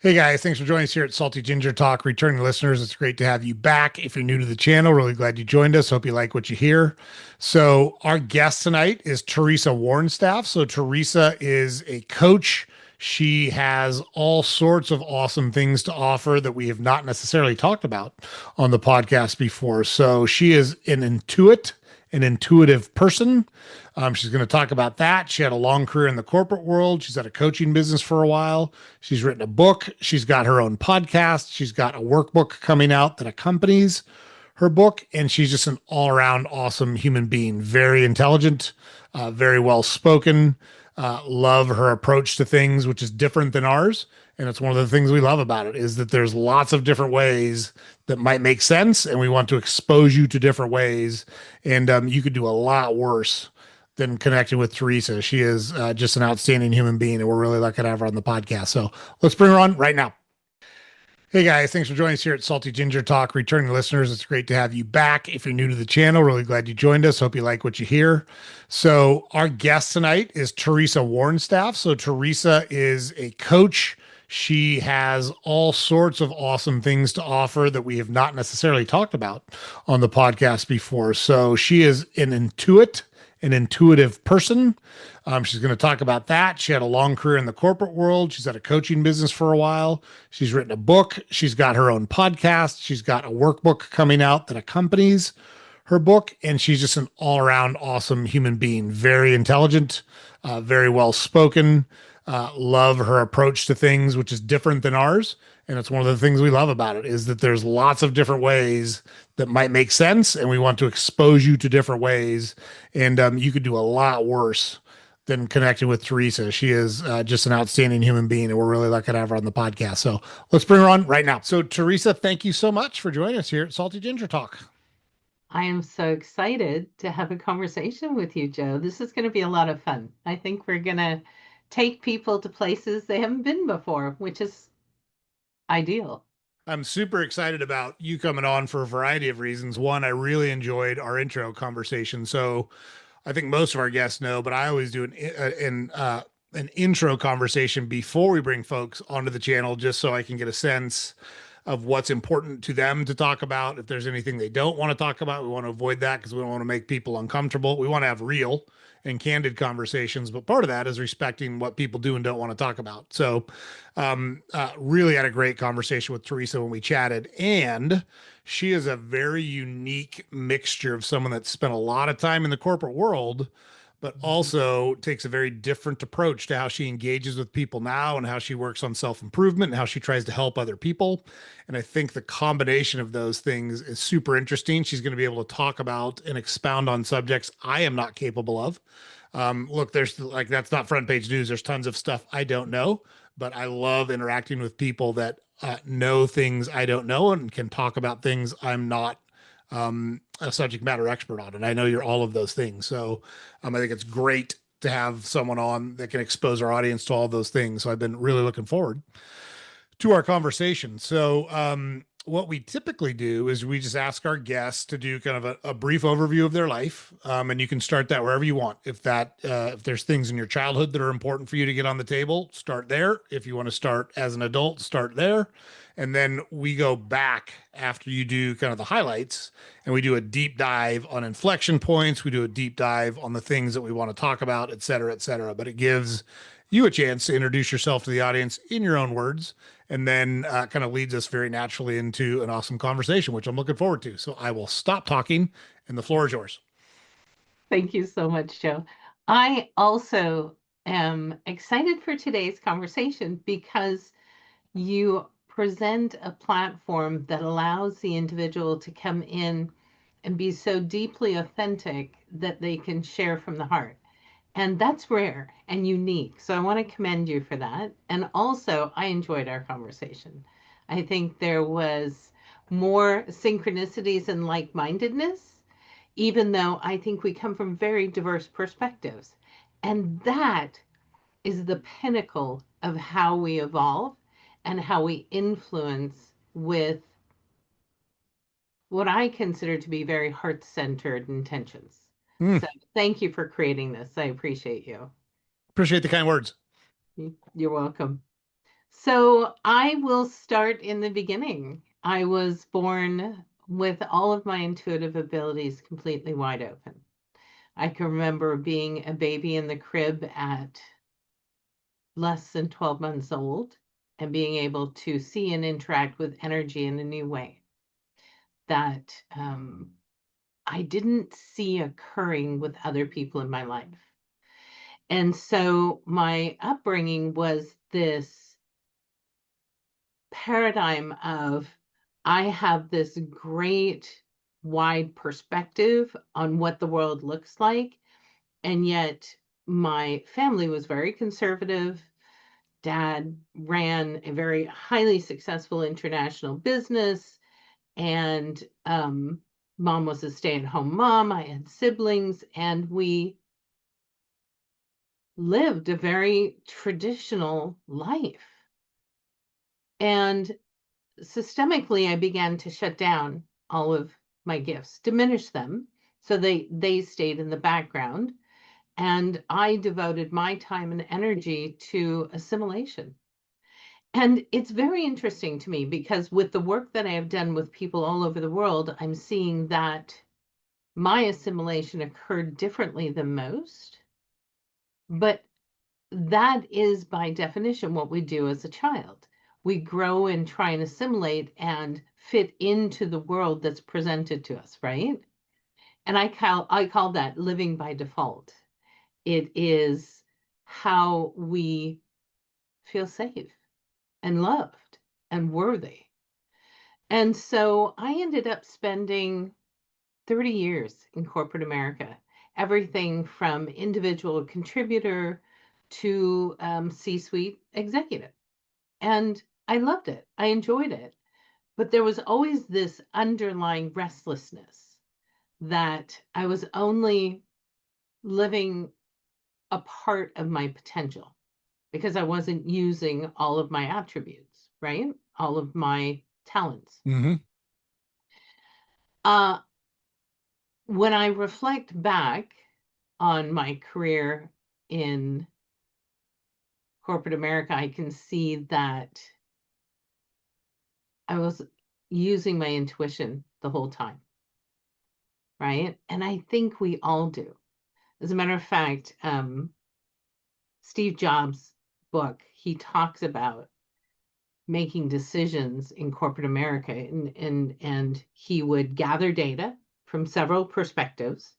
Hey guys, thanks for joining us here at Salty Ginger Talk. Returning listeners, it's great to have you back. If you're new to the channel, really glad you joined us. Hope you like what you hear. So, our guest tonight is Teresa Wornstaff. So, Teresa is a coach. She has all sorts of awesome things to offer that we have not necessarily talked about on the podcast before. So, she is an intuitive person. She's going to talk about that. She had a long career in the corporate world. She's had a coaching business for a while. She's written a book. She's got her own podcast. She's got a workbook coming out that accompanies her book. And she's just an all around awesome human being. Very intelligent, very well spoken. Love her approach to things, which is different than ours. And it's one of the things we love about it is that there's lots of different ways that might make sense. And we want to expose you to different ways. And you could do a lot worse than connecting with Teresa. She is just an outstanding human being, and we're really lucky to have her on the podcast. So let's bring her on right now. Hey guys, thanks for joining us here at Salty Ginger Talk. Returning listeners, it's great to have you back. If you're new to the channel, really glad you joined us. Hope you like what you hear. So, our guest tonight is Teresa Wornstaff. So, Teresa is a coach. She has all sorts of awesome things to offer that we have not necessarily talked about on the podcast before. So, she is an intuitive person. She's going to talk about that. She had a long career in the corporate world. She's had a coaching business for a while. She's written a book. She's got her own podcast. She's got a workbook coming out that accompanies her book. And she's just an all around awesome human being. Very intelligent, very well spoken. Love her approach to things, which is different than ours. And it's one of the things we love about it is that there's lots of different ways that might make sense. And we want to expose you to different ways. And you could do a lot worse than connecting with Teresa. She is just an outstanding human being, and we're really lucky to have her on the podcast. So let's bring her on right now. So, Teresa, thank you so much for joining us here at Salty Ginger Talk. I am so excited to have a conversation with you, Joe. This is going to be a lot of fun. I think we're going to take people to places they haven't been before, which is ideal. I'm super excited about you coming on for a variety of reasons. One, I really enjoyed our intro conversation. So, I think most of our guests know, but I always do an intro conversation before we bring folks onto the channel, just so I can get a sense of what's important to them to talk about. If there's anything they don't want to talk about, we want to avoid that because we don't want to make people uncomfortable. We want to have real and candid conversations, but part of that is respecting what people do and don't want to talk about. So, really had a great conversation with Teresa when we chatted, and she is a very unique mixture of someone that spent a lot of time in the corporate world, but Mhm. also takes a very different approach to how she engages with people now and how she works on self improvement and how she tries to help other people. And I think the combination of those things is super interesting. She's going to be able to talk about and expound on subjects I am not capable of. Look, there's like, that's not front page news. There's tons of stuff I don't know, but I love interacting with people that know things I don't know and can talk about things I'm not a subject matter expert on. And I know you're all of those things. So I think it's great to have someone on that can expose our audience to all those things. So I've been really looking forward to our conversation. So, what we typically do is we just ask our guests to do kind of a brief overview of their life, and you can start that wherever you want. If there's things in your childhood that are important for you to get on the table, start there. If you want to start as an adult, start there, and then we go back after you do kind of the highlights, and we do a deep dive on inflection points. We do a deep dive on the things that we want to talk about, et cetera, et cetera. But it gives you a chance to introduce yourself to the audience in your own words, and then kind of leads us very naturally into an awesome conversation, which I'm looking forward to. So I will stop talking, and the floor is yours. Thank you so much, Joe. I also am excited for today's conversation because you present a platform that allows the individual to come in and be so deeply authentic that they can share from the heart. And that's rare and unique. So I want to commend you for that. And also, I enjoyed our conversation. I think there was more synchronicities and like mindedness, even though I think we come from very diverse perspectives. And that is the pinnacle of how we evolve and how we influence with what I consider to be very heart centered intentions. Mm, So thank you for creating this. I appreciate you. appreciate the kind words. You're welcome. So I will start in the beginning. I was born with all of my intuitive abilities completely wide open. I can remember being a baby in the crib at less than 12 months old and being able to see and interact with energy in a new way that I didn't see occurring with other people in my life. And so my upbringing was this paradigm of I have this great wide perspective on what the world looks like. And yet my family was very conservative. Dad ran a very highly successful international business, and mom was a stay-at-home mom. I had siblings, and we lived a very traditional life. And systemically, I began to shut down all of my gifts, diminish them, so they stayed in the background. And I devoted my time and energy to assimilation. And it's very interesting to me because with the work that I have done with people all over the world, I'm seeing that my assimilation occurred differently than most. But that is by definition what we do as a child. We grow and try and assimilate and fit into the world that's presented to us, right? And I call that living by default. It is how we feel safe and loved and worthy. And so I ended up spending 30 years in corporate America, everything from individual contributor to C-suite executive. And I loved it. I enjoyed it. But there was always this underlying restlessness that I was only living a part of my potential because I wasn't using all of my attributes, right? All of my talents. Mm-hmm. Uh, when I reflect back on my career in corporate America, I can see that I was using my intuition the whole time, right? And I think we all do. As a matter of fact, Steve Jobs' book, he talks about making decisions in corporate America, and he would gather data from several perspectives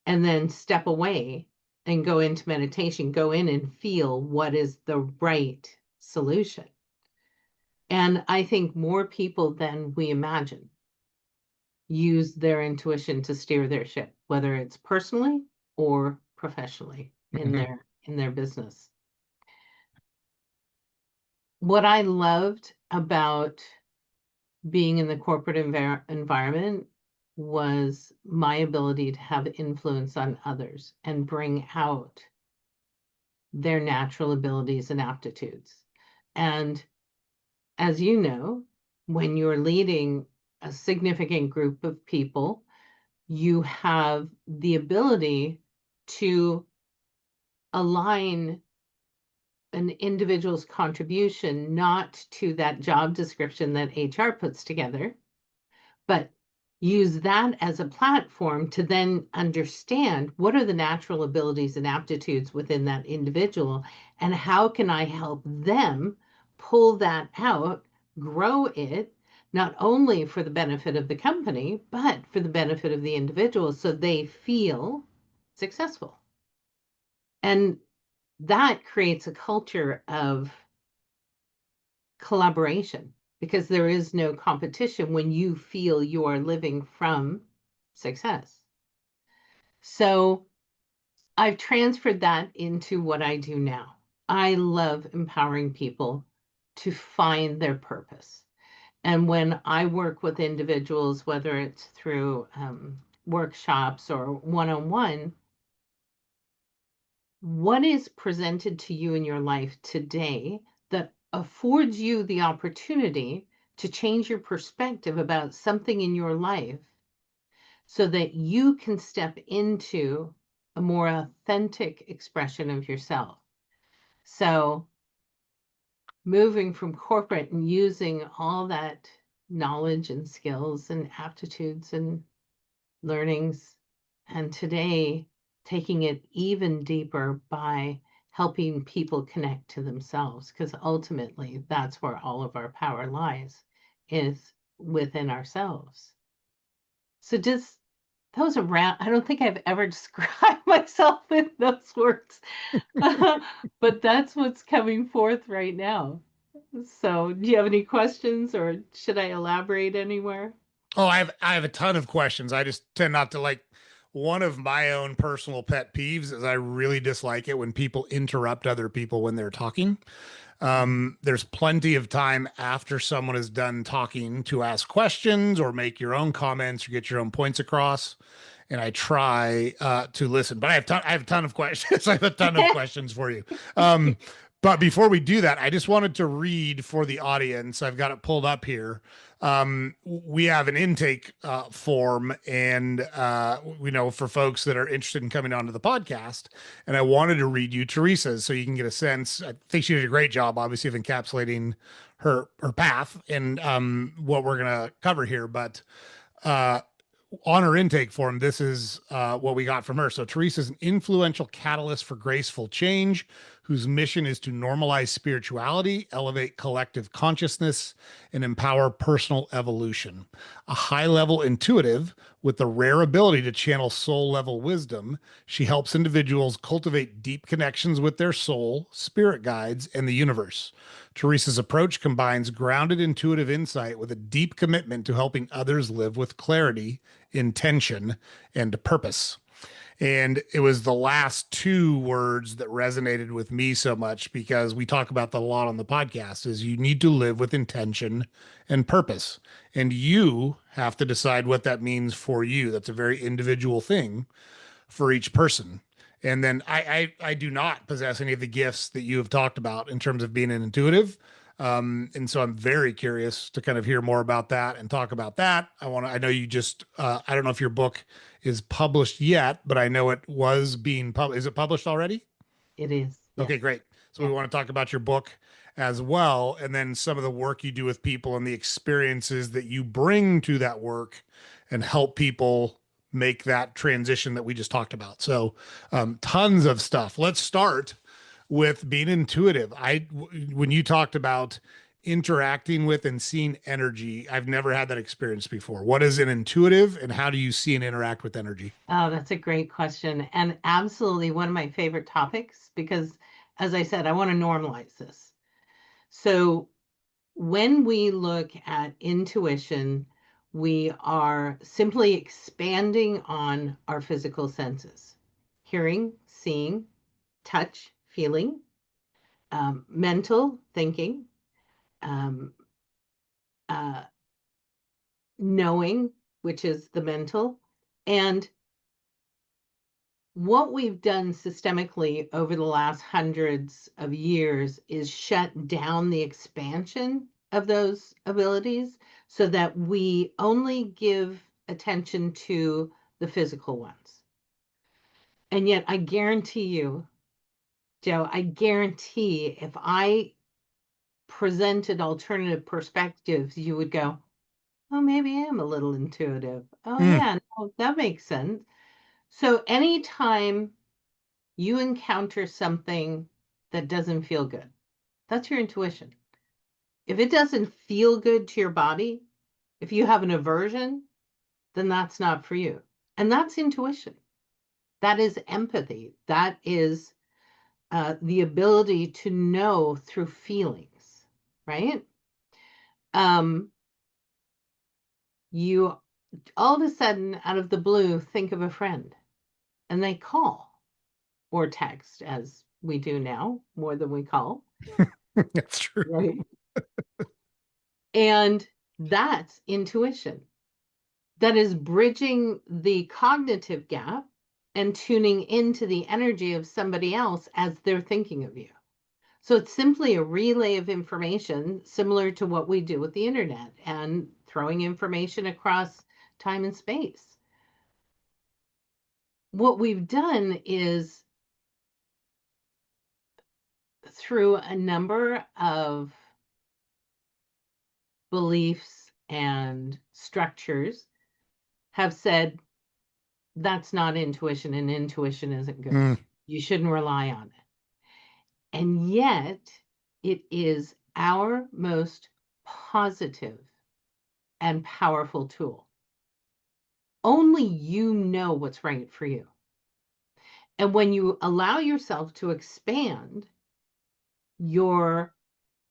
and then step away and go into meditation, go in and feel what is the right solution. And I think more people than we imagine use their intuition to steer their ship, whether it's personally or professionally in Mm-hmm. their business. What I loved about being in the corporate environment was my ability to have influence on others and bring out their natural abilities and aptitudes. And as you know, when you're leading a significant group of people, you have the ability to align an individual's contribution not to that job description that HR puts together, but use that as a platform to then understand what are the natural abilities and aptitudes within that individual, and how can I help them pull that out, grow it, not only for the benefit of the company, but for the benefit of the individual so they feel successful. And that creates a culture of collaboration because there is no competition when you feel you are living from success. So I've transferred that into what I do now. I love empowering people to find their purpose. And when I work with individuals, whether it's through workshops or one-on-one, what is presented to you in your life today that affords you the opportunity to change your perspective about something in your life so that you can step into a more authentic expression of yourself. So moving from corporate and using all that knowledge and skills and aptitudes and learnings, and today taking it even deeper by helping people connect to themselves, because ultimately that's where all of our power lies, is within ourselves. So just those around, I don't think I've ever described myself in those words, but that's what's coming forth right now. So, do you have any questions or should I elaborate anywhere? Oh, I have a ton of questions. I just tend not to like one of my own personal pet peeves is I really dislike it when people interrupt other people when they're talking. There's plenty of time after someone is done talking to ask questions or make your own comments or get your own points across. And I try to listen, but I have a ton of questions. I have a ton of questions for you. Um, but before we do that, I just wanted to read for the audience. I've got it pulled up here. We have an intake form, and we know for folks that are interested in coming onto the podcast. And I wanted to read you Teresa's so you can get a sense. I think she did a great job, obviously, of encapsulating her path and what we're going to cover here. But uh, on her intake form, this is what we got from her. So Teresa is an influential catalyst for graceful change, whose mission is to normalize spirituality, elevate collective consciousness, and empower personal evolution. A high-level intuitive with the rare ability to channel soul-level wisdom, she helps individuals cultivate deep connections with their soul, spirit guides, and the universe. Teresa's approach combines grounded intuitive insight with a deep commitment to helping others live with clarity, intention, and purpose. And it was the last two words that resonated with me so much because we talk about that a lot on the podcast is you need to live with intention and purpose. And you have to decide what that means for you. That's a very individual thing for each person. And then I do not possess any of the gifts that you have talked about in terms of being an intuitive. And so I'm very curious to kind of hear more about that and talk about that. I know you just, I don't know if your book is published yet, but I know it was being published. Is it published already? It is, Okay, yes. great. So we Yeah, want to talk about your book as well, and then some of the work you do with people and the experiences that you bring to that work and help people make that transition that we just talked about. So, tons of stuff. Let's start with being intuitive. When you talked about interacting with and seeing energy, I've never had that experience before. What is an intuitive, and how do you see and interact with energy? oh, that's a great question. And absolutely one of my favorite topics because, as I said, I want to normalize this. So, when we look at intuition, we are simply expanding on our physical senses: hearing, seeing, touch, feeling, mental thinking, um, uh, knowing, which is the mental. And what we've done systemically over the last hundreds of years is shut down the expansion of those abilities so that we only give attention to the physical ones. And yet, I guarantee you, Joe, I guarantee if I presented alternative perspectives, you would go, oh, maybe I am a little intuitive. Oh, Mm, yeah, no, that makes sense. So, anytime you encounter something that doesn't feel good, that's your intuition. If it doesn't feel good to your body, if you have an aversion, then that's not for you. And that's intuition. That is empathy. That is the ability to know through feelings, right? Um, you all of a sudden, out of the blue, think of a friend and they call or text, as we do now more than we call, that's true. right? And that's intuition. That is bridging the cognitive gap and tuning into the energy of somebody else as they're thinking of you. So it's simply a relay of information similar to what we do with the internet and throwing information across time and space. What we've done is through a number of beliefs and structures, have said that's not intuition and intuition isn't good. Mm. You shouldn't rely on it. And yet, it is our most positive and powerful tool. Only you know what's right for you. And when you allow yourself to expand your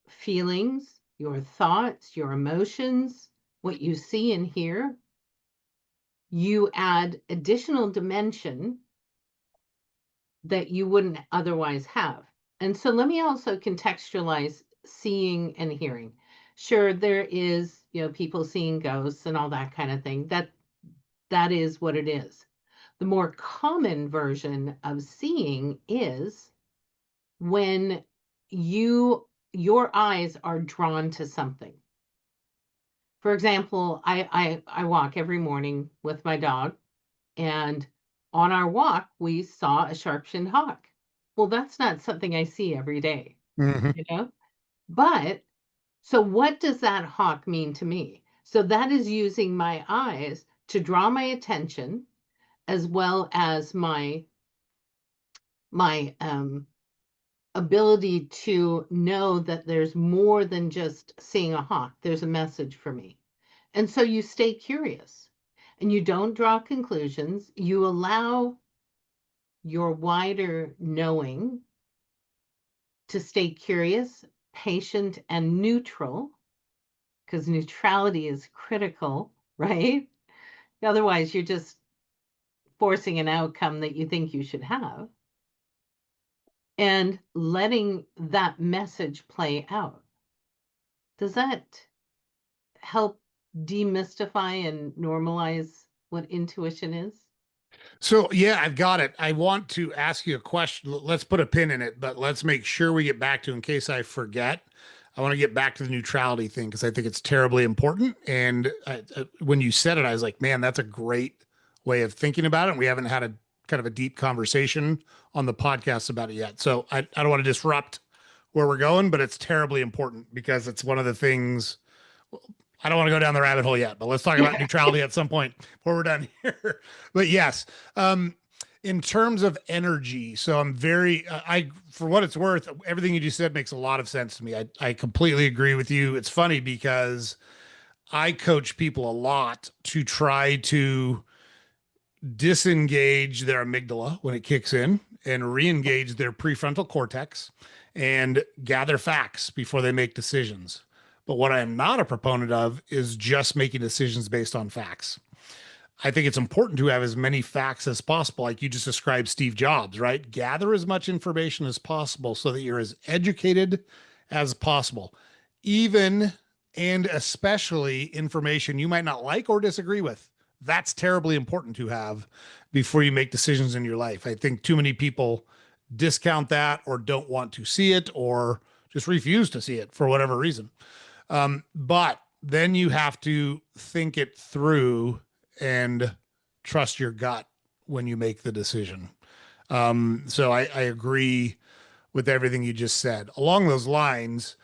feelings, your thoughts, your emotions, what you see and hear, you add additional dimension that you wouldn't otherwise have. And so let me also contextualize seeing and hearing. Sure, there is, people seeing ghosts and all that kind of thing. That is what it is. The more common version of seeing is when your eyes are drawn to something. For example, I walk every morning with my dog, and on our walk, we saw a sharp-shinned hawk. Well, that's not something I see every day, Hmm. you know? But so what does that hawk mean to me? So that is using my eyes to draw my attention as well as my ability to know that there's more than just seeing a hawk. There's a message for me. And so you stay curious and you don't draw conclusions. You allow your wider knowing to stay curious, patient, and neutral, because neutrality is critical, right? Otherwise, you're just forcing an outcome that you think you should have and letting that message play out. Does that help demystify and normalize what intuition is? So, yeah, I've got it. I want to ask you a question. Let's put a pin in it, but let's make sure we get back to, in case I forget. I want to get back to the neutrality thing because I think it's terribly important. And when you said it, I was like, man, that's a great way of thinking about it. We haven't had a kind of a deep conversation on the podcast about it yet. So I don't want to disrupt where we're going, but it's terribly important because it's one of the things. I don't want to go down the rabbit hole yet, but let's talk about Yeah. neutrality at some point before we're done here. But yes, um, in terms of energy, so I'm very, for what it's worth, everything you just said makes a lot of sense to me. I completely agree with you. It's funny because I coach people a lot to try to disengage their amygdala when it kicks in and re-engage their prefrontal cortex and gather facts before they make decisions. But what I am not a proponent of is just making decisions based on facts. I think it's important to have as many facts as possible, like you just described Steve Jobs, right? Gather as much information as possible so that you're as educated as possible, even and especially information you might not like or disagree with. That's terribly important to have before you make decisions in your life. I think too many people discount that or don't want to see it or just refuse to see it for whatever reason. But then you have to think it through and trust your gut when you make the decision. So I agree with everything you just said. Along those lines,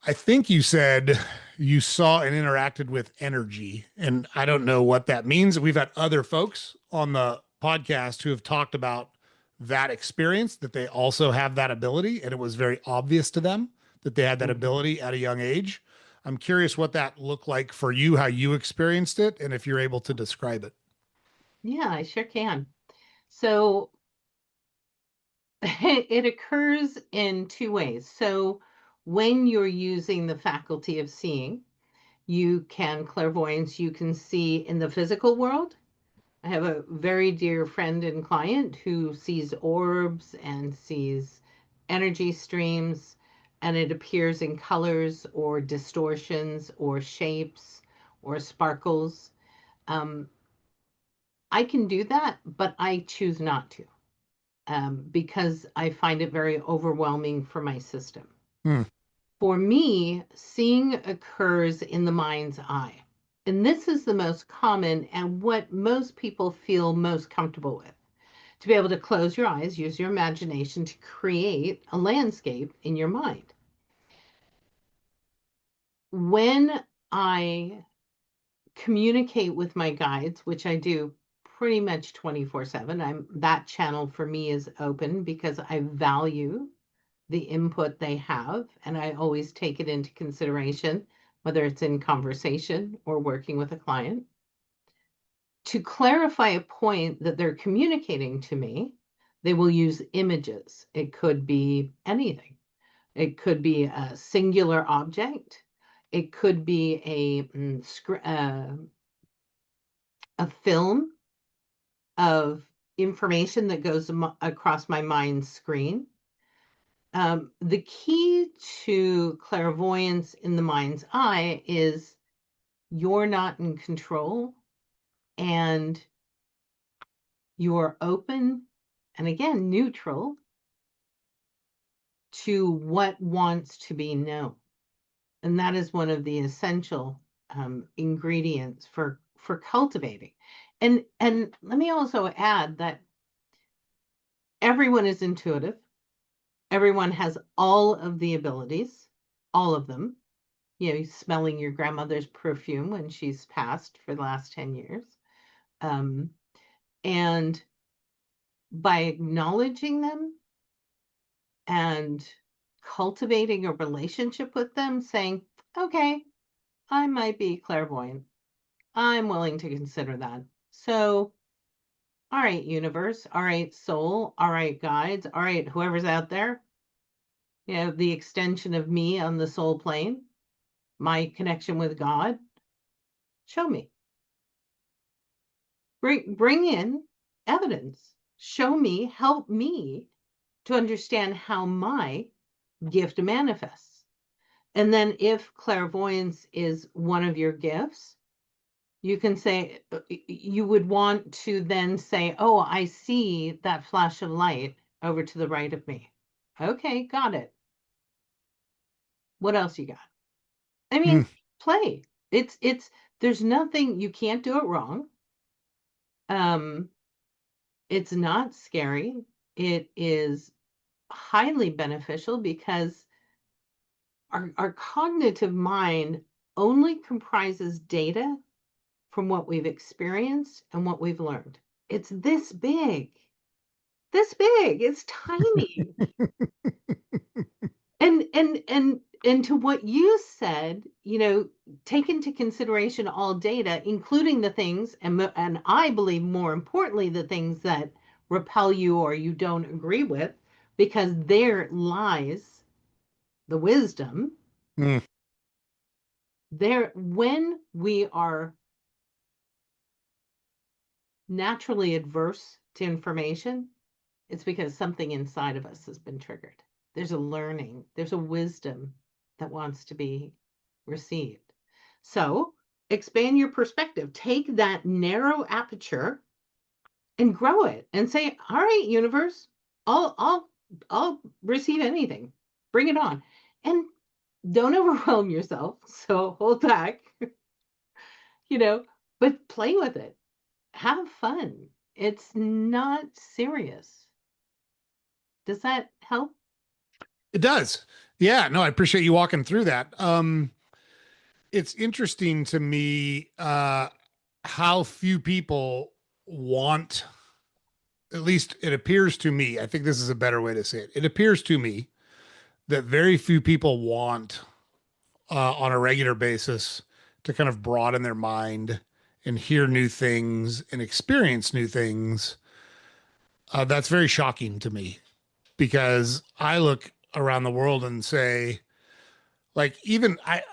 I think you said you saw and interacted with energy, and I don't know what that means. We've had other folks on the podcast who have talked about that experience, that they also have that ability, and it was very obvious to them that they had that Mhm. ability at a young age. I'm curious what that looked like for you, how you experienced it, and if you're able to describe it. Yeah, I sure can. So it occurs in two ways. So when you're using the faculty of seeing, you can clairvoyance, you can see in the physical world. I have a very dear friend and client who sees orbs and sees energy streams, and it appears in colors or distortions or shapes or sparkles. Um, I can do that, but I choose not to because I find it very overwhelming for my system. Hmm. For me, seeing occurs in the mind's eye. And this is the most common and what most people feel most comfortable with. to be able to close your eyes, use your imagination to create a landscape in your mind. When I communicate with my guides, which I do pretty much 24/7, that channel for me is open because I value the input they have, and I always take it into consideration, whether it's in conversation or working with a client. To clarify a point that they're communicating to me, they will use images. It could be anything. It could be a singular object. It could be a film of information that goes across my mind's screen. The key to clairvoyance in the mind's eye is you're not in control and you're open and again neutral to what wants to be known. And that is one of the essential ingredients for cultivating. And let me also add that everyone is intuitive. Everyone has all of the abilities, all of them. You know, smelling your grandmother's perfume when she's passed for the last 10 years. Um, and by acknowledging them and cultivating a relationship with them, saying, okay, I might be clairvoyant. I'm willing to consider that. So, all right, universe, all right, soul, all right, guides, all right, whoever's out there, you know, the extension of me on the soul plane, my connection with God, show me. Bring in evidence. Show me, help me to understand how my gift manifests. And then if clairvoyance is one of your gifts, you can say, you would want to then say, oh, I see that flash of light over to the right of me. Okay, got it. What else you got? I Hmm. mean, play. There's nothing, you can't do it wrong. Um, it's not scary. It is highly beneficial because our cognitive mind only comprises data from what we've experienced and what we've learned. It's this big, this big. It's tiny. And to what you said, you know, take into consideration all data, including the things, and I believe more importantly, the things that repel you or you don't agree with, because there lies the wisdom. Hmm. There, when we are naturally adverse to information, it's because something inside of us has been triggered. There's a learning, there's a wisdom that wants to be received. So expand your perspective. Take that narrow aperture and grow it and say, all right, universe, I'll receive anything. Bring it on. And don't overwhelm yourself. So hold back, you know, but play with it. Have fun. It's not serious. Does that help? It does. Yeah, no, I appreciate you walking through that. It's interesting to me how few people want, at least it appears to me, I think this is a better way to say it. It appears to me that very few people want on a regular basis to kind of broaden their mind and hear new things and experience new things. That's very shocking to me because I look around the world and say, like, even I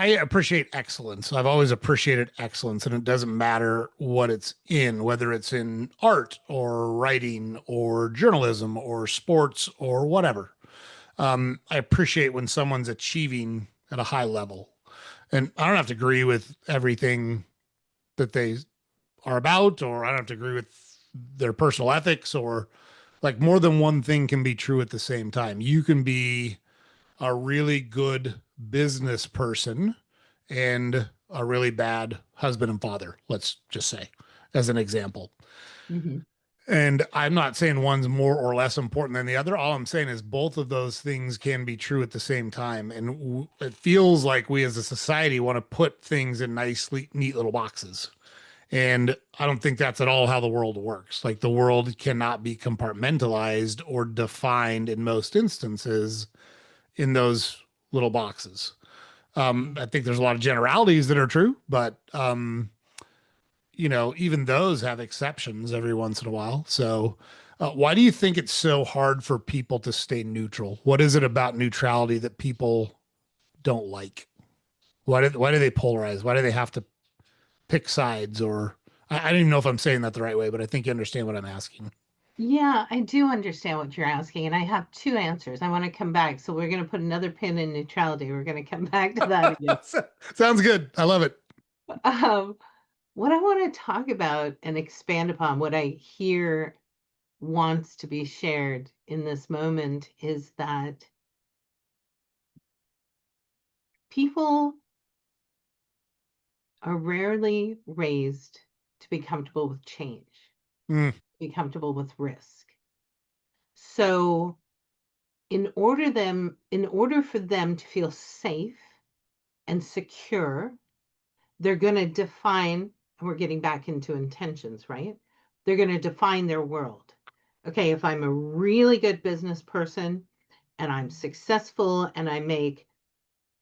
appreciate excellence. I've always appreciated excellence, and it doesn't matter what it's in, whether it's in art or writing or journalism or sports or whatever. I appreciate when someone's achieving at a high level. And I don't have to agree with everything that they are about, or I don't have to agree with their personal ethics, or like more than one thing can be true at the same time. You can be a really good business person and a really bad husband and father, let's just say, as an example. Mhm. And I'm not saying one's more or less important than the other. All I'm saying is both of those things can be true at the same time. And it feels like we as a society want to put things in nice, neat little boxes. And I don't think that's at all how the world works. Like the world cannot be compartmentalized or defined in most instances in those little boxes. I think there's a lot of generalities that are true, but even those have exceptions every once in a while. So, why do you think it's so hard for people to stay neutral? What is it about neutrality that people don't like? Why do they polarize? Why do they have to pick sides? Or I don't even know if I'm saying that the right way, but I think you understand what I'm asking. Yeah, I do understand what you're asking, and I have two answers. I want to come back. So we're going to put another pin in neutrality. We're going to come back to that again. Sounds good. I love it. Um, what I want to talk about and expand upon, what I hear wants to be shared in this moment, is that people are rarely raised to be comfortable with change, Mm, be comfortable with risk. So in order for them to feel safe and secure, they're going to define, and we're getting back into intentions, right? They're going to define their world. Okay, if I'm a really good business person and I'm successful and I make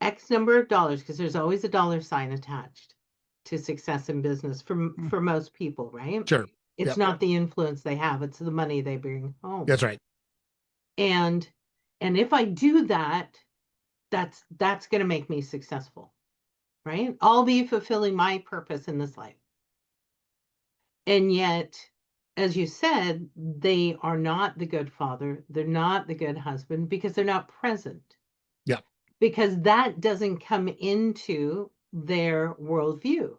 X number of dollars, because there's always a dollar sign attached to success in business mm, for most people, right? sure. It's Yep. not the influence they have, it's the money they bring home. That's right. And if I do that, that's going to make me successful, right? I'll be fulfilling my purpose in this life. And yet, as you said, they are not the good father, they're not the good husband because they're not present, Yep. because that doesn't come into their worldview.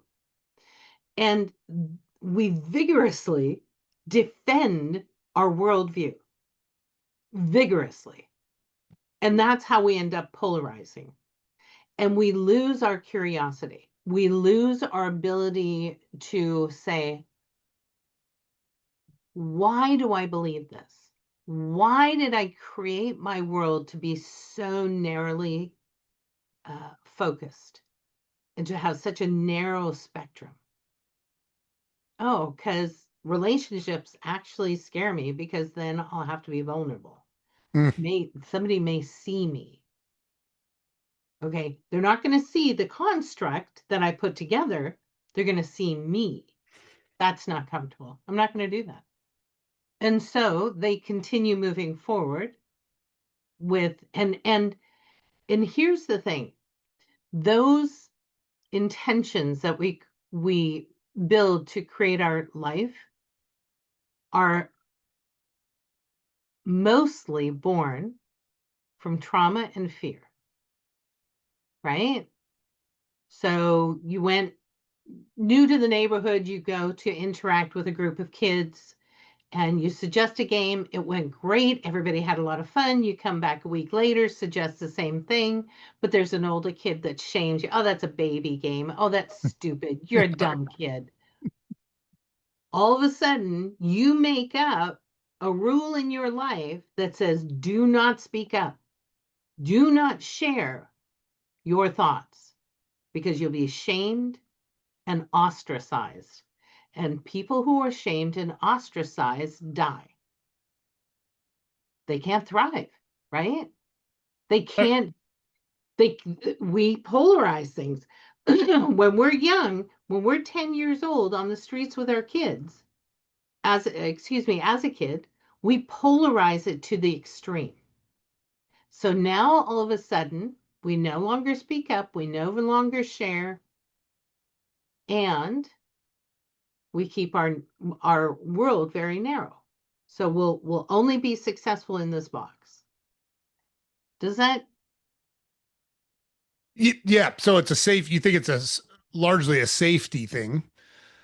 And we vigorously defend our worldview, vigorously. And that's how we end up polarizing. And we lose our curiosity. We lose our ability to say, why do I believe this? Why did I create my world to be so narrowly focused and to have such a narrow spectrum? Oh, because relationships actually scare me because then I'll have to be vulnerable. Mm, Somebody may see me. Okay, they're not going to see the construct that I put together. They're going to see me. That's not comfortable. I'm not going to do that. And so they continue moving forward with and here's the thing. Those intentions that we build to create our life are mostly born from trauma and fear, right? So you went new to the neighborhood, you go to interact with a group of kids and you suggest a game. It went great. Everybody had a lot of fun. You come back a week later, suggest the same thing, but there's an older kid that shames you. Oh, that's a baby game. Oh, that's stupid. You're a dumb kid. All of a sudden, you make up a rule in your life that says do not speak up, do not share your thoughts because you'll be shamed and ostracized. And people who are shamed and ostracized die. They can't thrive, right? They can't, they, we polarize things. When we're young, when we're 10 years old on the streets with our kids, as a kid, we polarize it to the extreme. So now all of a sudden, we no longer speak up, we no longer share, and we keep our world very narrow. So we'll only be successful in this box. Does that? Yeah. So it's a safe, you think it's largely a safety thing.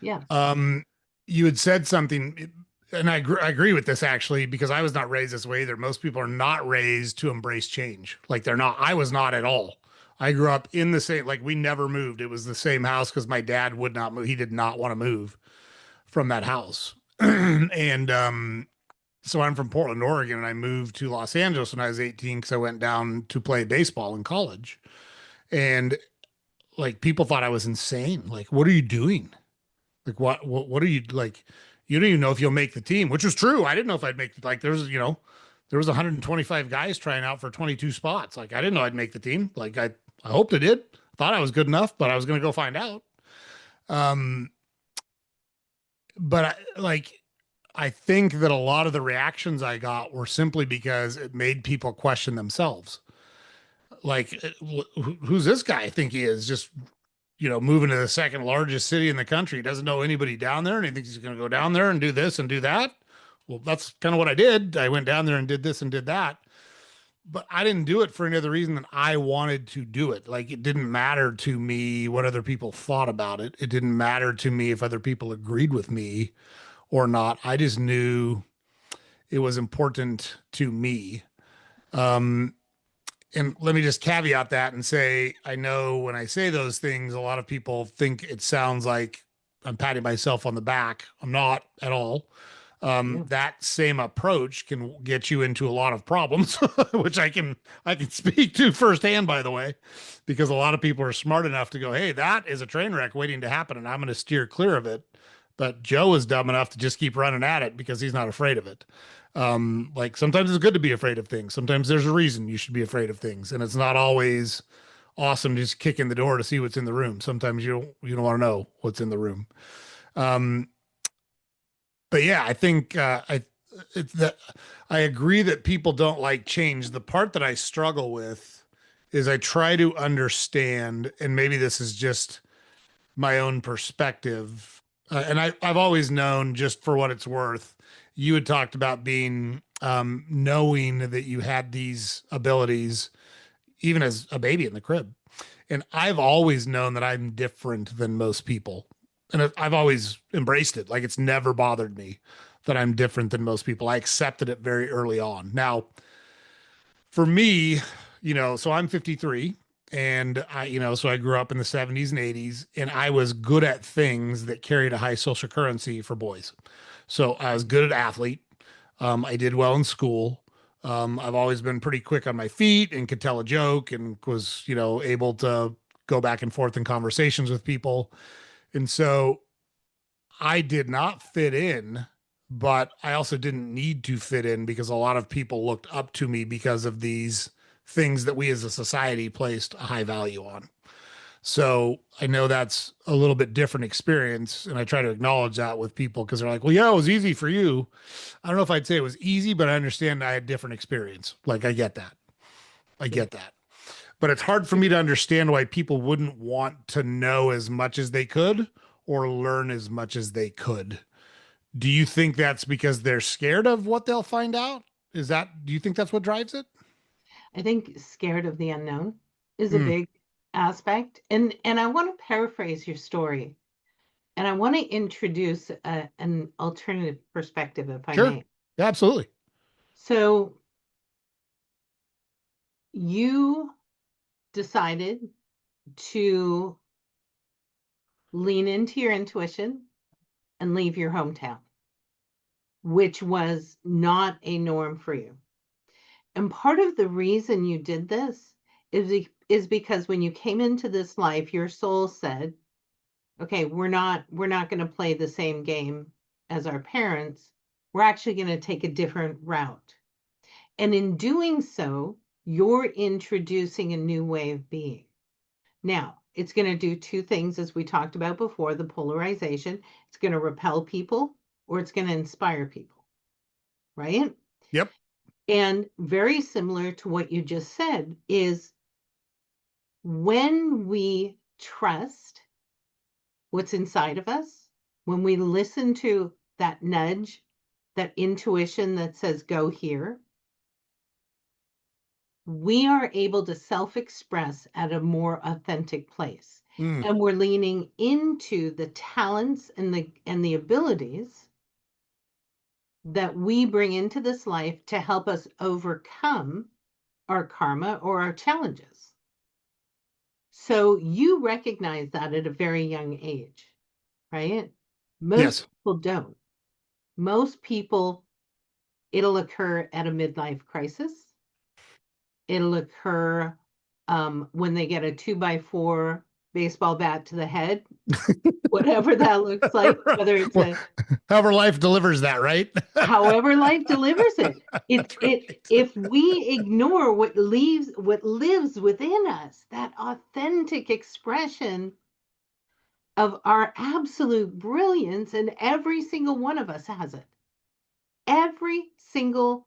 Yes. Um, you had said something, and I agree with this actually, because I was not raised this way either. Most people are not raised to embrace change. Like they're not, I was not at all. I grew up in the same, like we never moved. It was the same house because my dad would not move. He did not want to move from that house. And so I'm from Portland, Oregon, and I moved to Los Angeles when I was 18 because I went down to play baseball in college. And like people thought I was insane. Like, what are you doing? Like, what are you like? You don't even know if you'll make the team, which was true. I didn't know if I'd make like there was 125 guys trying out for 22 spots. Like, I didn't know I'd make the team. Like, I hoped I did. Thought I was good enough, but I was going to go find out. Um, but I think that a lot of the reactions I got were simply because it made people question themselves. Like, who's this guy I think he is? Just, moving to the second largest city in the country. He doesn't know anybody down there, and he thinks he's going to go down there and do this and do that. Well, that's kind of what I did. I went down there and did this and did that. But I didn't do it for any other reason than I wanted to do it. Like, it didn't matter to me what other people thought about it. It didn't matter to me if other people agreed with me or not. I just knew it was important to me. Um, and let me just caveat that and say, I know when I say those things, a lot of people think it sounds like I'm patting myself on the back. I'm not at all. Yeah. That same approach can get you into a lot of problems, which I can speak to firsthand, by the way, because a lot of people are smart enough to go, "Hey, that is a train wreck waiting to happen, and I'm going to steer clear of it." But Joe is dumb enough to just keep running at it because he's not afraid of it. Like sometimes it's good to be afraid of things. Sometimes there's a reason you should be afraid of things, and it's not always awesome to just kick in the door to see what's in the room. Sometimes you don't want to know what's in the room. Um, but yeah, I think it's that I agree that people don't like change. The part that I struggle with is I try to understand, and maybe this is just my own perspective. And I've always known, just for what it's worth, you had talked about being knowing that you had these abilities even as a baby in the crib. And I've always known that I'm different than most people. And I've always embraced it. Like it's never bothered me that I'm different than most people. I accepted it very early on. Now, for me, so I'm 53 and so I grew up in the 70s and 80s and I was good at things that carried a high social currency for boys. So I was good at athlete. I did well in school. I've always been pretty quick on my feet and could tell a joke and was, able to go back and forth in conversations with people. And so I did not fit in, but I also didn't need to fit in because a lot of people looked up to me because of these things that we as a society placed a high value on. So I know that's a little bit different experience. And I try to acknowledge that with people because they're like, well, yeah, it was easy for you. I don't know if I'd say it was easy, but I understand I had different experience. Like I get that. I Yeah. get that. But it's hard for me to understand why people wouldn't want to know as much as they could or learn as much as they could. Do you think that's because they're scared of what they'll find out? Do you think that's what drives it? I think scared of the unknown is a Mm, big aspect. And I want to paraphrase your story. And I want to introduce an alternative perspective, if I sure. may. Yeah, absolutely. So you decided to lean into your intuition and leave your hometown, which was not a norm for you. And part of the reason you did this is because when you came into this life, your soul said, okay, we're not going to play the same game as our parents. We're actually going to take a different route. And in doing so, you're introducing a new way of being. Now, it's going to do two things, as we talked about before, the polarization. It's going to repel people or it's going to inspire people, right? Yep. And very similar to what you just said is when we trust what's inside of us, when we listen to that nudge, that intuition that says, go here, we are able to self express at a more authentic place. Mm, And we're leaning into the talents and the abilities that we bring into this life to help us overcome our karma or our challenges. So you recognize that at a very young age, right? Most yes. people don't. Most people, it'll occur at a midlife crisis. It'll occur when they get a 2x4 baseball bat to the head, whatever that looks like, Right. whether it's Well, a however life delivers that, right? however life delivers it. That's right. If we ignore what lives within us, that authentic expression of our absolute brilliance, and every single one of us has it. Every single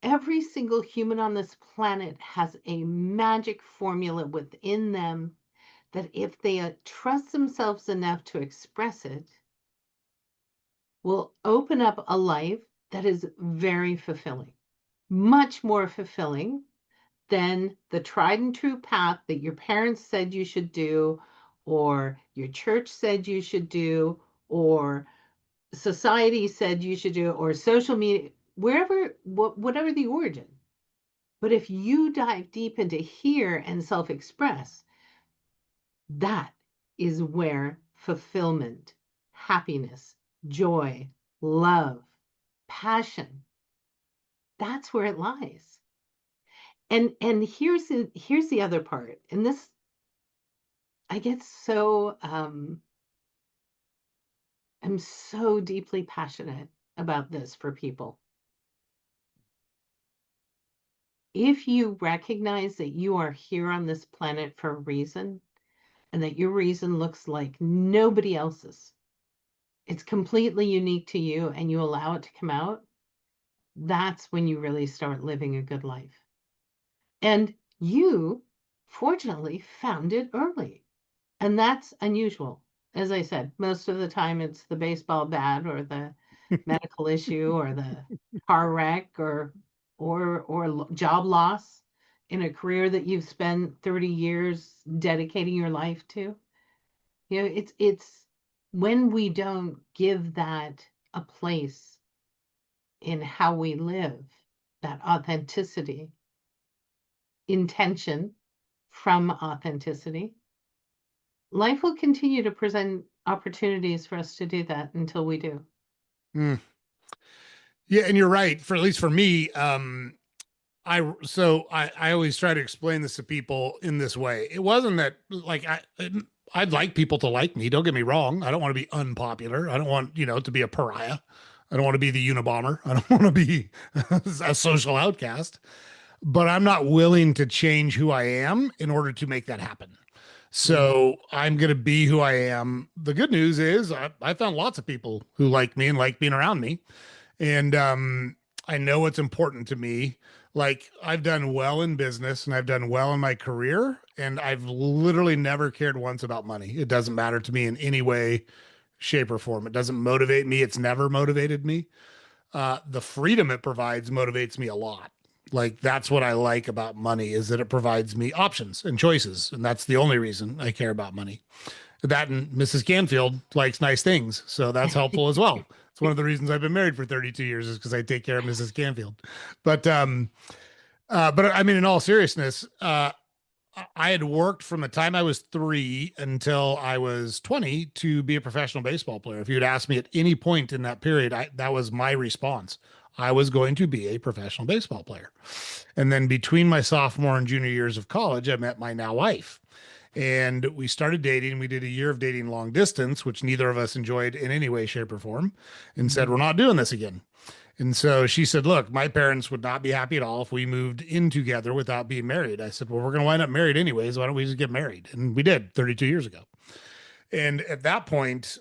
every single human on this planet has a magic formula within them that if they trust themselves enough to express it, will open up a life that is very fulfilling, much more fulfilling than the tried and true path that your parents said you should do, or your church said you should do, or society said you should do, or social media, wherever, whatever the origin. But if you dive deep into here and self express, that is where fulfillment, happiness, joy, love, passion, that's where it lies. And here's the other part. And this, I get so I'm so deeply passionate about this for people. If you recognize that you are here on this planet for a reason, and that your reason looks like nobody else's, it's completely unique to you, and you allow it to come out, that's when you really start living a good life. And you, fortunately, found it early. And that's unusual. As I said, most of the time it's the baseball bat or the medical issue or the car wreck or job loss in a career that you've spent 30 years dedicating your life to. You know, it's when we don't give that a place in how we live, that authenticity, intention from authenticity, life will continue to present opportunities for us to do that until we do. Mm. Yeah, and you're right. For at least for me, I always try to explain this to people in this way. It wasn't that like I'd like people to like me. Don't get me wrong. I don't want to be unpopular. I don't want, to be a pariah. I don't want to be the Unabomber. I don't want to be a social outcast, but I'm not willing to change who I am in order to make that happen. Mm. So I'm going to be who I am. The good news is I found lots of people who like me and like being around me. And I know what's important to me. Like I've done well in business and I've done well in my career, and I've literally never cared once about money. It doesn't matter to me in any way, shape, or form. It doesn't motivate me. It's never motivated me. The freedom it provides motivates me a lot. Like that's what I like about money is that it provides me options and choices, and that's the only reason I care about money. That and Mrs. Canfield likes nice things, so that's helpful as well. It's one of the reasons I've been married for 32 years is because I take care of Mrs. Canfield. But I mean, in all seriousness, I had worked from the time I was 3 until I was 20 to be a professional baseball player. If you'd asked me at any point in that period, that was my response. I was going to be a professional baseball player. And then between my sophomore and junior years of college, I met my now wife. And we started dating. We did a year of dating long distance, which neither of us enjoyed in any way, shape, or form, and said, Mhm. we're not doing this again. And so she said, look, my parents would not be happy at all if we moved in together without being married. I said, well, we're going to wind up married anyways. Why don't we just get married? And we did 32 years ago. And at that point,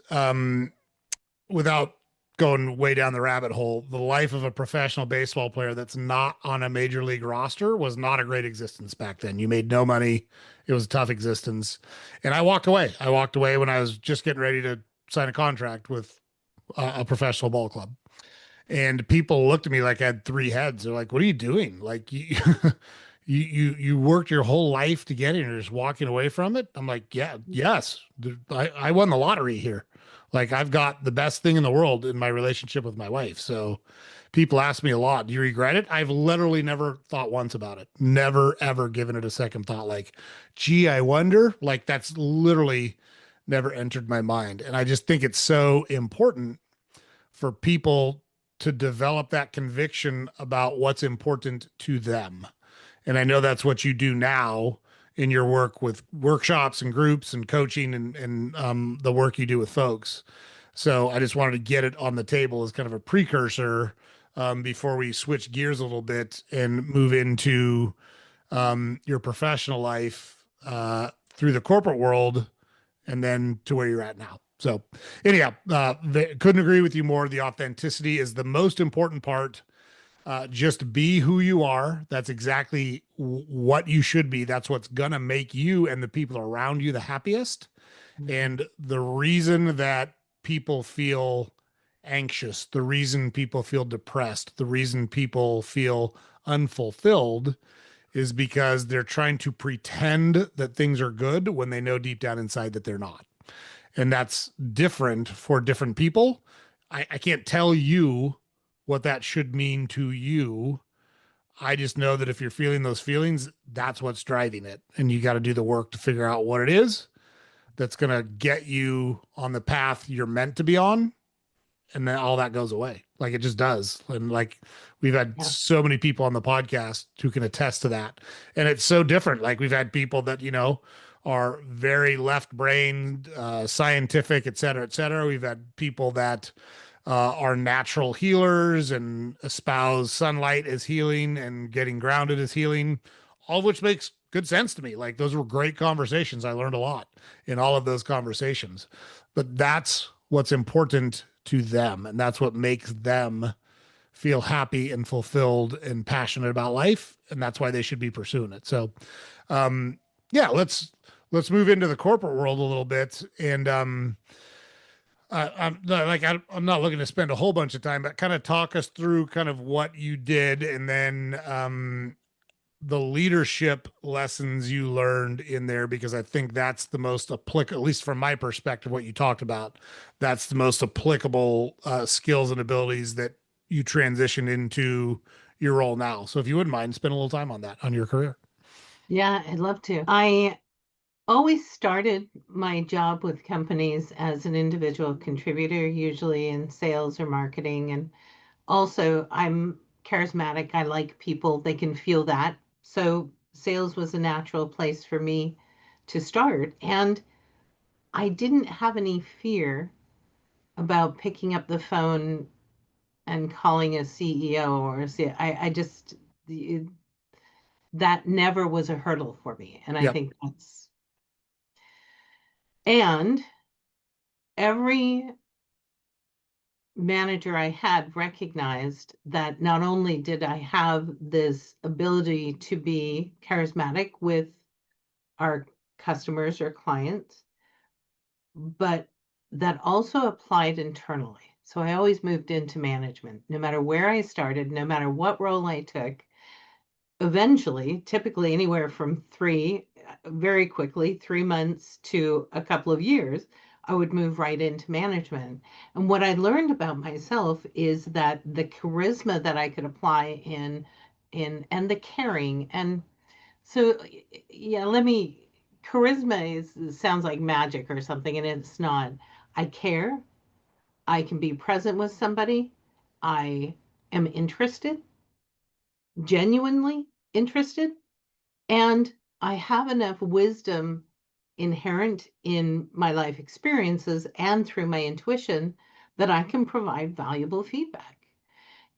without going way down the rabbit hole, the life of a professional baseball player that's not on a major league roster was not a great existence back then. You made no money. It was a tough existence. And I walked away. I walked away when I was just getting ready to sign a contract with a professional ball club. And people looked at me like I had 3 heads. They're like, "What are you doing? Like you worked your whole life to get it, and you're just walking away from it." I'm like, "Yeah, yes, I won the lottery here. Like I've got the best thing in the world in my relationship with my wife." So people ask me a lot, "Do you regret it?" I've literally never thought once about it. Never ever given it a second thought. Like, gee, I wonder. Like that's literally never entered my mind, and I just think it's so important for people to develop that conviction about what's important to them. And I know that's what you do now in your work with workshops and groups and coaching and the work you do with folks. So I just wanted to get it on the table as kind of a precursor before we switch gears a little bit and move into your professional life through the corporate world and then to where you're at now. So, anyhow, couldn't agree with you more. The authenticity is the most important part. Just be who you are. That's exactly what you should be. That's what's going to make you and the people around you the happiest. Mhm. And the reason that people feel anxious, the reason people feel depressed, the reason people feel unfulfilled is because they're trying to pretend that things are good when they know deep down inside that they're not. And that's different for different people. I can't tell you what that should mean to you. I just know that if you're feeling those feelings, that's what's driving it. And you got to do the work to figure out what it is that's going to get you on the path you're meant to be on, and then all that goes away. Like it just does. And like we've had Yeah. so many people on the podcast who can attest to that. And it's so different. Like we've had people that, are very left brained, scientific, et cetera, et cetera. We've had people that are natural healers and espouse sunlight as healing and getting grounded as healing, all of which makes good sense to me. Like those were great conversations. I learned a lot in all of those conversations. But that's what's important to them. And that's what makes them feel happy and fulfilled and passionate about life. And that's why they should be pursuing it. So, um, yeah, let's move into the corporate world a little bit. And I'm not looking to spend a whole bunch of time, but kind of talk us through kind of what you did, and then the leadership lessons you learned in there, because I think that's the most applicable, at least from my perspective, what you talked about. That's the most applicable skills and abilities that you transition into your role now. So if you wouldn't mind, spend a little time on that on your career. Yeah, I'd love to. I always started my job with companies as an individual contributor, usually in sales or marketing. And also, I'm charismatic. I like people, they can feel that. So, sales was a natural place for me to start. And I didn't have any fear about picking up the phone and calling a CEO or a C. I just, that never was a hurdle for me. And I Yep. think and every manager I had recognized that not only did I have this ability to be charismatic with our customers or clients, but that also applied internally. So I always moved into management, no matter where I started, no matter what role I took. Eventually, typically anywhere from very quickly, 3 months to a couple of years, I would move right into management. And what I learned about myself is that the charisma that I could apply and the caring. And so yeah, charisma sounds like magic or something, and it's not. I care. I can be present with somebody. I am interested, genuinely interested, and I have enough wisdom inherent in my life experiences and through my intuition that I can provide valuable feedback.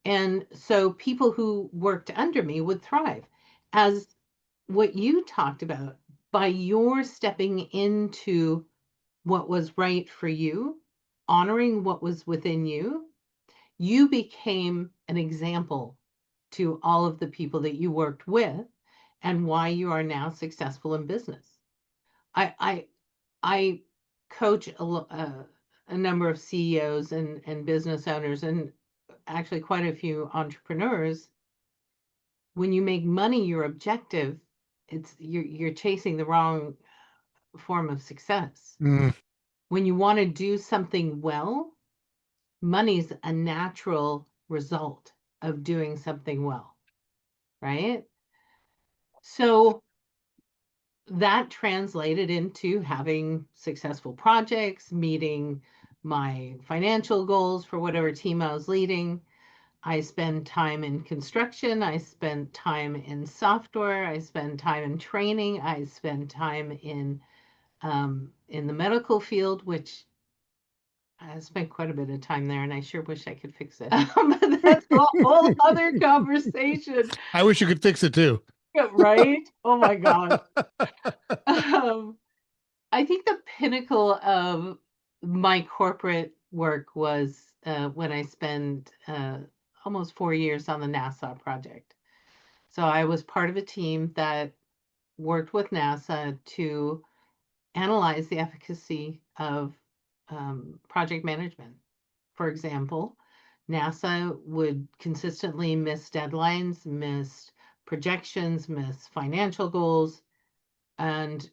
And so people who worked under me would thrive. As what you talked about, by your stepping into what was right for you, honoring what was within you, you became an example to all of the people that you worked with and why you are now successful in business. I I I coach a number of CEOs and business owners and actually quite a few entrepreneurs. When you make money your objective, you're chasing the wrong form of success. Mm, When you want to do something well, money's a natural result of doing something well, right? So that translated into having successful projects, meeting my financial goals for whatever team I was leading. I spend time in construction. I spend time in software. I spend time in training. I spend time in the medical field, which I spent quite a bit of time there, and I sure wish I could fix it. But that's a whole other conversation, I wish you could fix it too. right? Oh my gosh. Um, I think the pinnacle of my corporate work was when I spent almost 4 years on the NASA project. So I was part of a team that worked with NASA to analyze the efficacy of project management. For example, NASA would consistently miss deadlines, miss projections, miss financial goals, and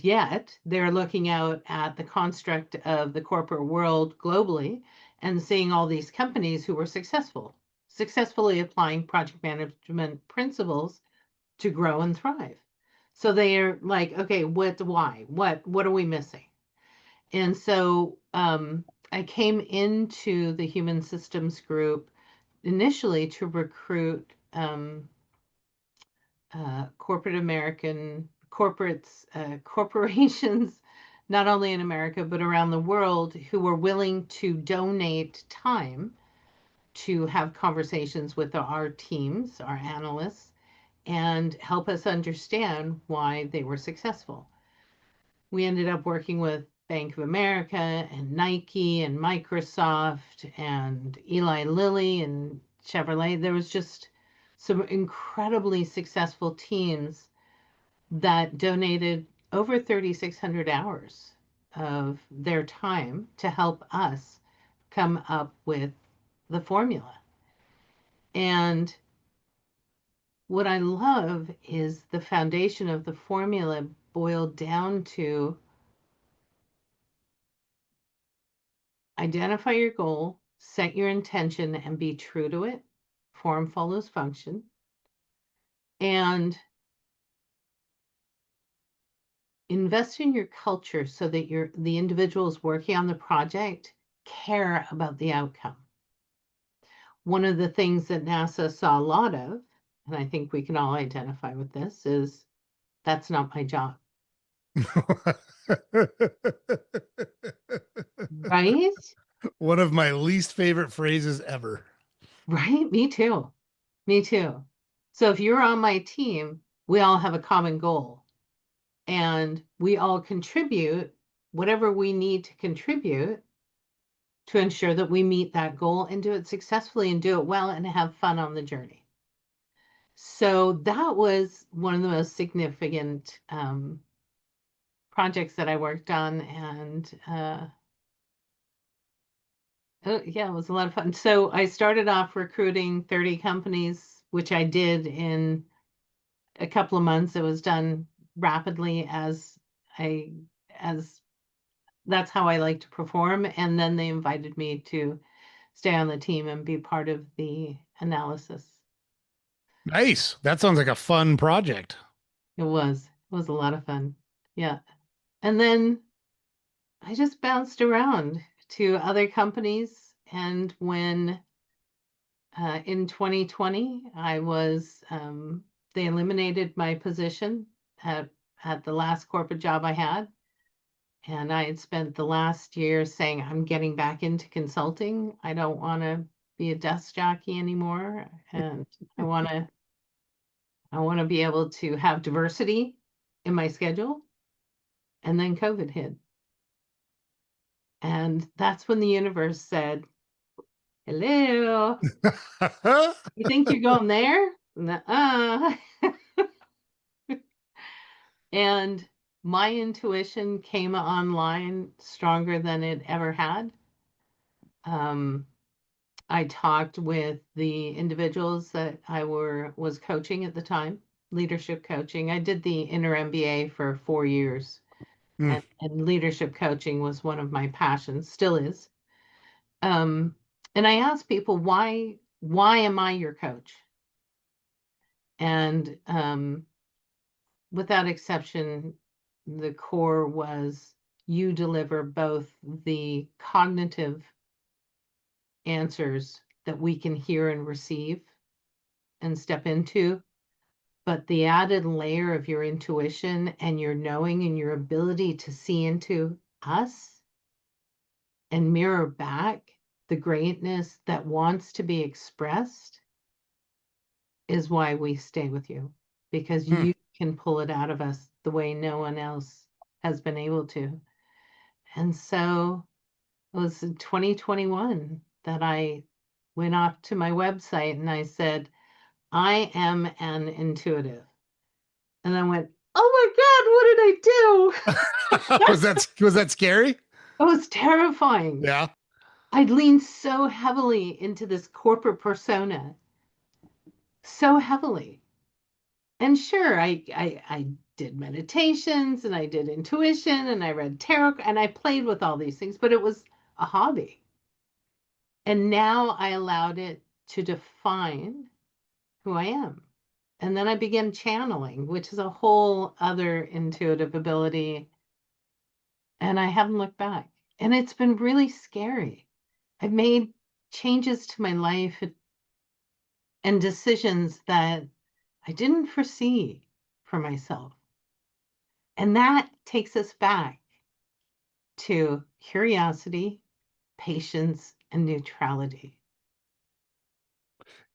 yet they're looking out at the construct of the corporate world globally and seeing all these companies who were successfully applying project management principles to grow and thrive. So they're like, okay, what are we missing? And so I came into the human systems group initially to recruit corporate American corporates, corporations, not only in America, but around the world, who were willing to donate time to have conversations with our teams, our analysts, and help us understand why they were successful. We ended up working with Bank of America and Nike and Microsoft and Eli Lilly and Chevrolet. There was just some incredibly successful teams that donated over 3,600 hours of their time to help us come up with the formula. And what I love is the foundation of the formula boiled down to identify your goal, set your intention, and be true to it. Form follows function. And invest in your culture so that the individuals working on the project care about the outcome. One of the things that NASA saw a lot of, and I think we can all identify with this, is that's not my job. Right? One of my least favorite phrases ever. Right? Me too. Me too. So if you're on my team, we all have a common goal and we all contribute whatever we need to contribute to ensure that we meet that goal and do it successfully and do it well and have fun on the journey. So that was one of the most significant projects that I worked on, and yeah, it was a lot of fun. So I started off recruiting 30 companies, which I did in a couple of months. It was done rapidly I as that's how I like to perform. And then they invited me to stay on the team and be part of the analysis. Nice. That sounds like a fun project. It was a lot of fun. Yeah. And then I just bounced around to other companies. And when in 2020, they eliminated my position at, at the last corporate job I had. And I had spent the last year saying, I'm getting back into consulting. I don't want to be a desk jockey anymore. And I want to I want to be able to have diversity in my schedule. And then COVID hit. And that's when the universe said, hello, you think you're going there? Nuh-uh. And my intuition came online stronger than it ever had. Um, I talked with the individuals that was coaching at the time, leadership coaching. I did the inner MBA for 4 years, Hmm. and leadership coaching was one of my passions, still is. Um, and I asked people, why am I your coach? And without exception, the core was you deliver both the cognitive answers that we can hear and receive and step into, but the added layer of your intuition and your knowing and your ability to see into us and mirror back the greatness that wants to be expressed is why we stay with you, because Hmm. you can pull it out of us the way no one else has been able to. And so it was in 2021 that I went off to my website and I said, I am an intuitive. And I went, oh my God, what did I do? Was that scary? It was terrifying. Yeah. I'd leaned so heavily into this corporate persona, so heavily. And sure, I did meditations and I did intuition and I read tarot and I played with all these things, but it was a hobby. And now I allowed it to define who I am. And then I began channeling, which is a whole other intuitive ability. And I haven't looked back. And it's been really scary. I've made changes to my life and decisions that I didn't foresee for myself. And that takes us back to curiosity, patience, and neutrality.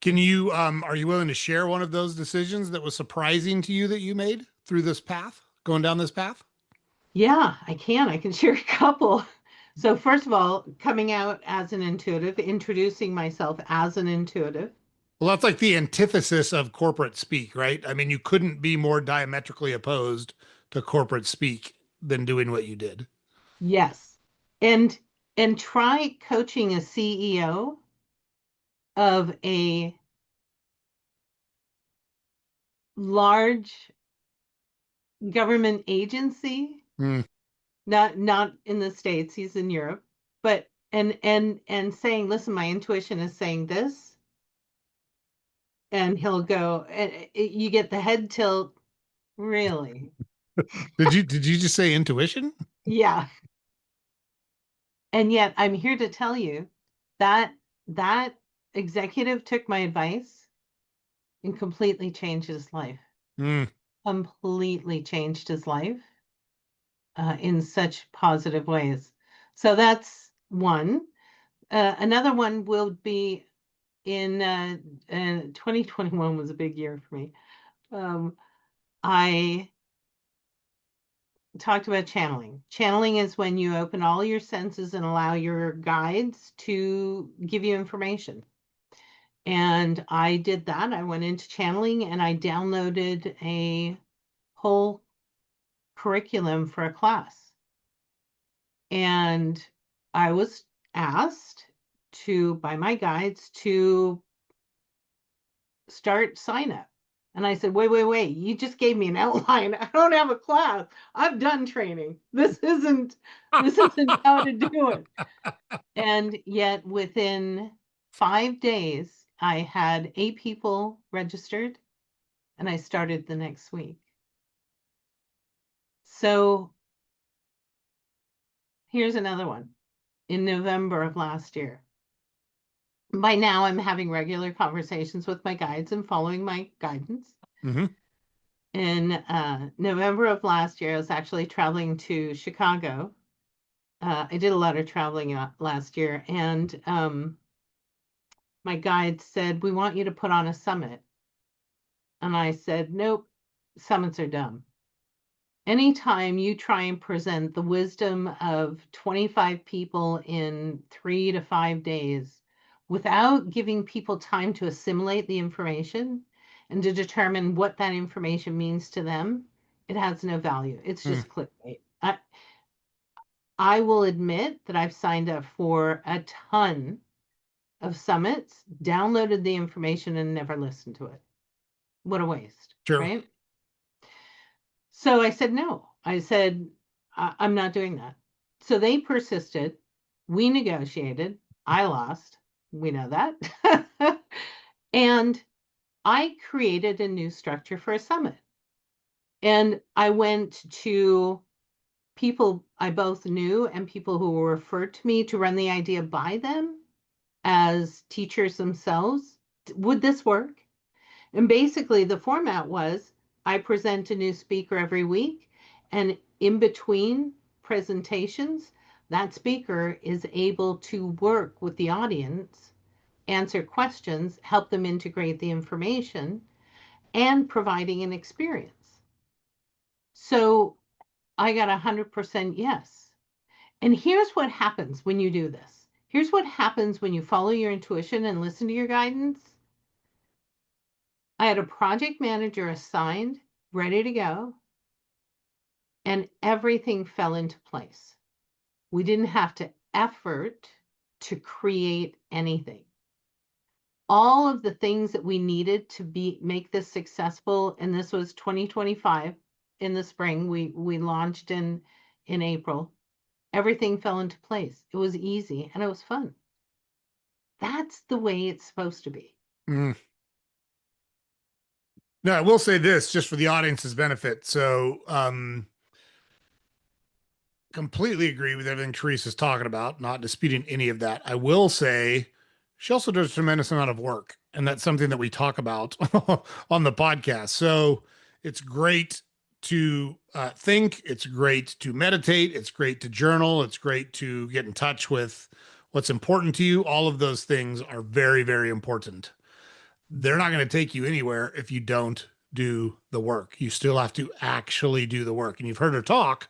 Are you willing to share one of those decisions that was surprising to you that you made through this path, going down this path? Yeah, I can. I can share a couple. So, first of all, coming out as an intuitive, introducing myself as an intuitive. Well, that's like the antithesis of corporate speak, right? I mean, you couldn't be more diametrically opposed to corporate speak than doing what you did. Yes. And try coaching a CEO of a large government agency, Hmm. not in the States, he's in Europe, but and saying, listen, my intuition is saying this, and he'll go, and you get the head tilt, really? Did you just say intuition? Yeah. And yet I'm here to tell you that that executive took my advice and completely changed his life. Hmm. Completely changed his life in such positive ways. So that's one. Another one will be in 2021 was a big year for me. I talked about channeling. Channeling is when you open all your senses and allow your guides to give you information. And I did that. I went into channeling and I downloaded a whole curriculum for a class. And I was asked by my guides to start sign up. And I said, wait, you just gave me an outline. I don't have a class. I've done training. This isn't how to do it. And yet within 5 days, I had 8 people registered and I started the next week. So here's another one. In November of last year, by now I'm having regular conversations with my guides and following my guidance. Hmm. In November of last year, I was actually traveling to Chicago. I did a lot of traveling last year, and my guide said, we want you to put on a summit. And I said, nope, summits are dumb. Anytime you try and present the wisdom of 25 people in 3 to 5 days without giving people time to assimilate the information and to determine what that information means to them, it has no value. It's Hmm. just clickbait. I will admit that I've signed up for a ton of summits, downloaded the information, and never listened to it. What a waste, Sure. right? So I said, no. I said, I'm not doing that. So they persisted. We negotiated. I lost. We know that. And I created a new structure for a summit. And I went to people I both knew and people who were referred to me to run the idea by them as teachers themselves. Would this work? And basically, the format was I present a new speaker every week, and in between presentations, that speaker is able to work with the audience, answer questions, help them integrate the information, and providing an experience. So I got 100% yes. And here's what happens when you do this. Here's what happens when you follow your intuition and listen to your guidance. I had a project manager assigned, ready to go, and everything fell into place. We didn't have to effort to create anything. All of the things that we needed to make this successful, and this was 2025 in the spring. We launched in April. Everything fell into place. It was easy and it was fun. That's the way it's supposed to be. Mm. Now, I will say this just for the audience's benefit. So, completely agree with everything Teresa's talking about, not disputing any of that. I will say she also does a tremendous amount of work, and that's something that we talk about on the podcast. So it's great to think, it's great to meditate, it's great to journal, it's great to get in touch with what's important to you. All of those things are very, very important. They're not going to take you anywhere if you don't do the work. You still have to actually do the work. And you've heard her talk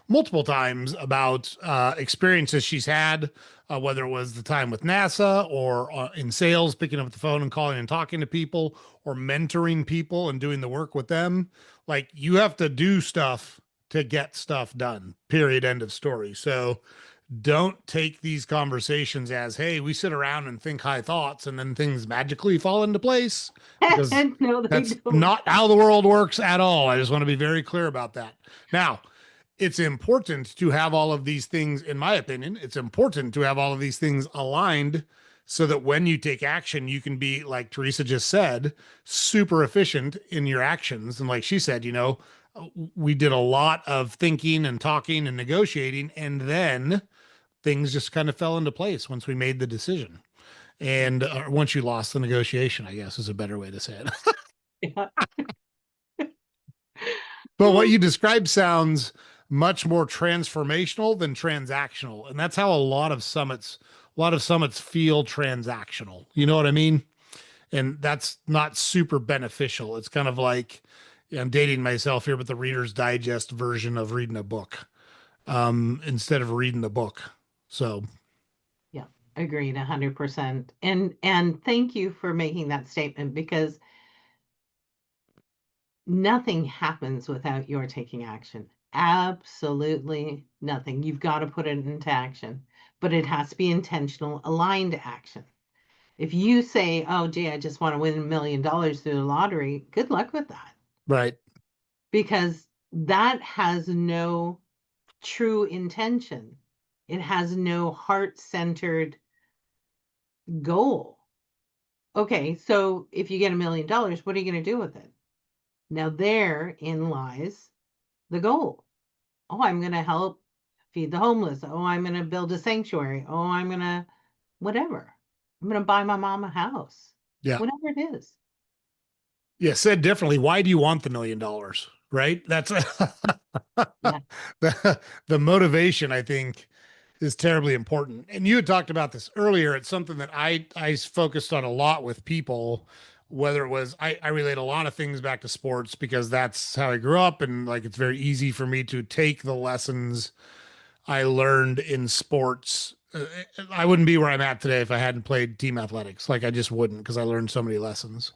multiple times about experiences she's had, whether it was the time with NASA or in sales, picking up the phone and calling and talking to people, or mentoring people and doing the work with them. Like, you have to do stuff to get stuff done, period, end of story. So don't take these conversations as, hey, we sit around and think high thoughts and then things magically fall into place, because No, they that's don't. not how the world works at all. I just want to be very clear about that. Now, it's important to have all of these things, in my opinion, it's important to have all of these things aligned so that when you take action, you can be, like Teresa just said, super efficient in your actions. And like she said, we did a lot of thinking and talking and negotiating, and then things just kind of fell into place once we made the decision. And once you lost the negotiation, I guess is a better way to say it. Yeah. But what you described sounds much more transformational than transactional. And that's how a lot of summits feel transactional. You know what I mean? And that's not super beneficial. It's kind of like, I'm dating myself here, but the Reader's Digest version of reading a book, instead of reading the book. So, Yeah, agreed 100%. And thank you for making that statement, because nothing happens without your taking action. Absolutely nothing. You've got to put it into action, but it has to be intentional, aligned action. If you say, oh, gee, I just want to win $1 million through the lottery, good luck with that, right. because that has no true intention. It has no heart-centered goal. Okay, so if you get $1 million, what are you going to do with it? Now, therein lies the goal. Oh, I'm going to help feed the homeless. Oh, I'm going to build a sanctuary. Oh, I'm going to whatever. I'm going to buy my mom a house, Yeah. whatever it is. Yeah. Said differently, why do you want the $1 million? Right. That's Yeah. the motivation, I think, is terribly important. And you had talked about this earlier. It's something that I focused on a lot with people, whether it was, I relate a lot of things back to sports because that's how I grew up. And like, it's very easy for me to take the lessons I learned in sports. I wouldn't be where I'm at today if I hadn't played team athletics. Like, I just wouldn't, because I learned so many lessons.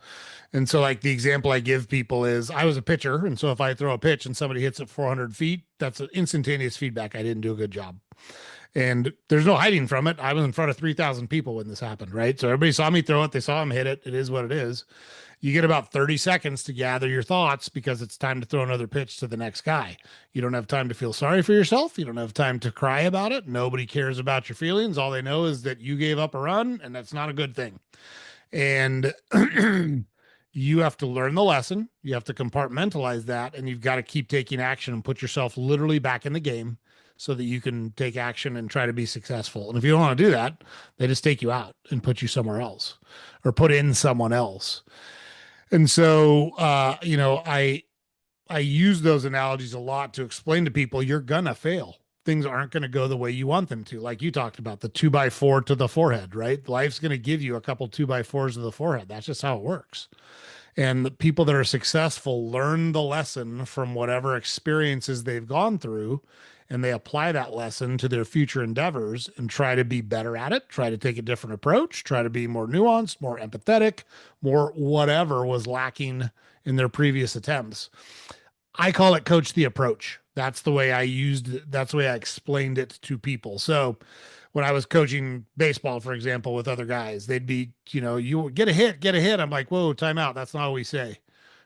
And so, like, the example I give people is I was a pitcher. And so if I throw a pitch and somebody hits it 400 feet, that's an instantaneous feedback. I didn't do a good job. And there's no hiding from it. I was in front of 3,000 people when this happened, right? So everybody saw me throw it. They saw him hit it. It is what it is. You get about 30 seconds to gather your thoughts because it's time to throw another pitch to the next guy. You don't have time to feel sorry for yourself. You don't have time to cry about it. Nobody cares about your feelings. All they know is that you gave up a run, and that's not a good thing. And You have to learn the lesson, you have to compartmentalize that, and you've got to keep taking action and put yourself literally back in the game so that you can take action and try to be successful. And if you don't want to do that, they just take you out and put you somewhere else or put in someone else. And so, I use those analogies a lot to explain to people you're gonna fail. Things aren't going to go the way you want them to. Like you talked about the 2x4 to the forehead, right? Life's going to give you a couple 2x4s to the forehead. That's just how it works. And the people that are successful learn the lesson from whatever experiences they've gone through, and they apply that lesson to their future endeavors and try to be better at it, try to take a different approach, try to be more nuanced, more empathetic, more whatever was lacking in their previous attempts. I call it coach the approach. That's the way I explained it to people. So when I was coaching baseball, for example, with other guys, they'd be, you get a hit, get a hit. I'm like, whoa, time out. That's not what we say.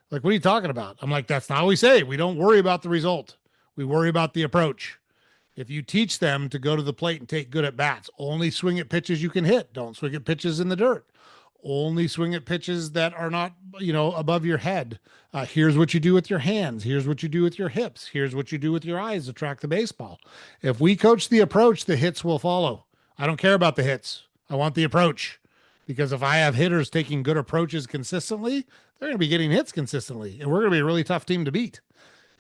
Like, what are you talking about? I'm like, that's not what we say. We don't worry about the result. We worry about the approach. If you teach them to go to the plate and take good at bats, only swing at pitches you can hit. Don't swing at pitches in the dirt. Only swing at pitches that are not, above your head. Here's what you do with your hands. Here's what you do with your hips. Here's what you do with your eyes to track the baseball. If we coach the approach, the hits will follow. I don't care about the hits. I want the approach. Because if I have hitters taking good approaches consistently, they're going to be getting hits consistently. And we're going to be a really tough team to beat.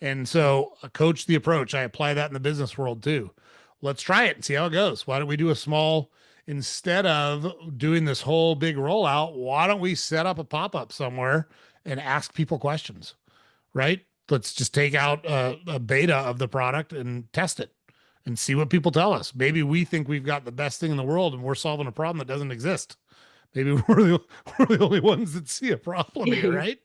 And so, coach the approach. I apply that in the business world too. Let's try it and see how it goes. Why don't we do a small, instead of doing this whole big rollout, why don't we set up a pop up somewhere and ask people questions, right? Let's just take out a beta of the product and test it and see what people tell us. Maybe we think we've got the best thing in the world and we're solving a problem that doesn't exist. Maybe we're the only ones that see a problem here, right?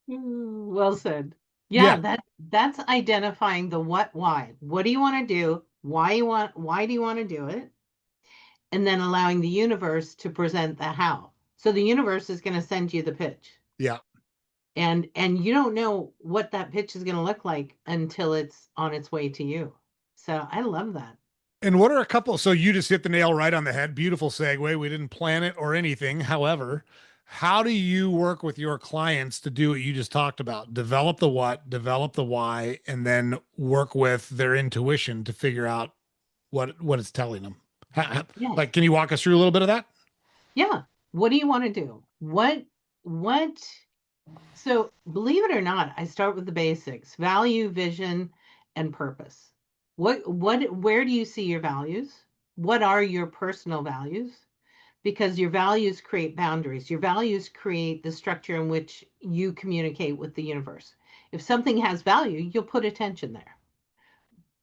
Well said. Yeah, Yeah. that's identifying the what, why. What do you want to do? Why do you want to do it? And then allowing the universe to present the how. So the universe is going to send you the pitch. Yeah. And you don't know what that pitch is going to look like until it's on its way to you. So I love that. And what are a couple? So you just hit the nail right on the head. Beautiful segue. We didn't plan it or anything. However, how do you work with your clients to do what you just talked about? Develop the what, develop the why, and then work with their intuition to figure out what it's telling them. Yeah. Like, can you walk us through a little bit of that? Yeah. What do you want to do? What So believe it or not, I start with the basics: value, vision, and purpose. Where do you see your values? What are your personal values? Because your values create boundaries. Your values create the structure in which you communicate with the universe. If something has value, you'll put attention there.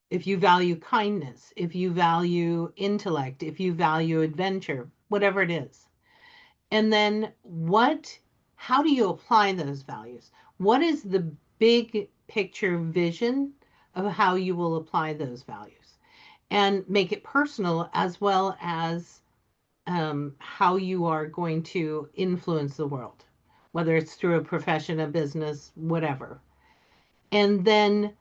If you value kindness, if you value intellect, if you value adventure, whatever it is. And then how do you apply those values? What is the big picture vision of how you will apply those values? And make it personal as well as how you are going to influence the world, whether it's through a profession, a business, whatever. And then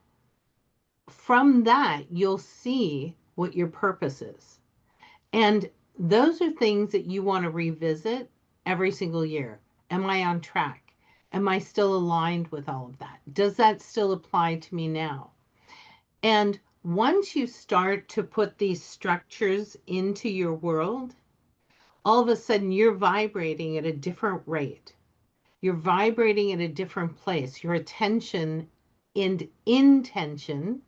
from that, you'll see what your purpose is. And those are things that you want to revisit every single year. Am I on track? Am I still aligned with all of that? Does that still apply to me now? And once you start to put these structures into your world, all of a sudden you're vibrating at a different rate. You're vibrating at a different place. Your attention and intention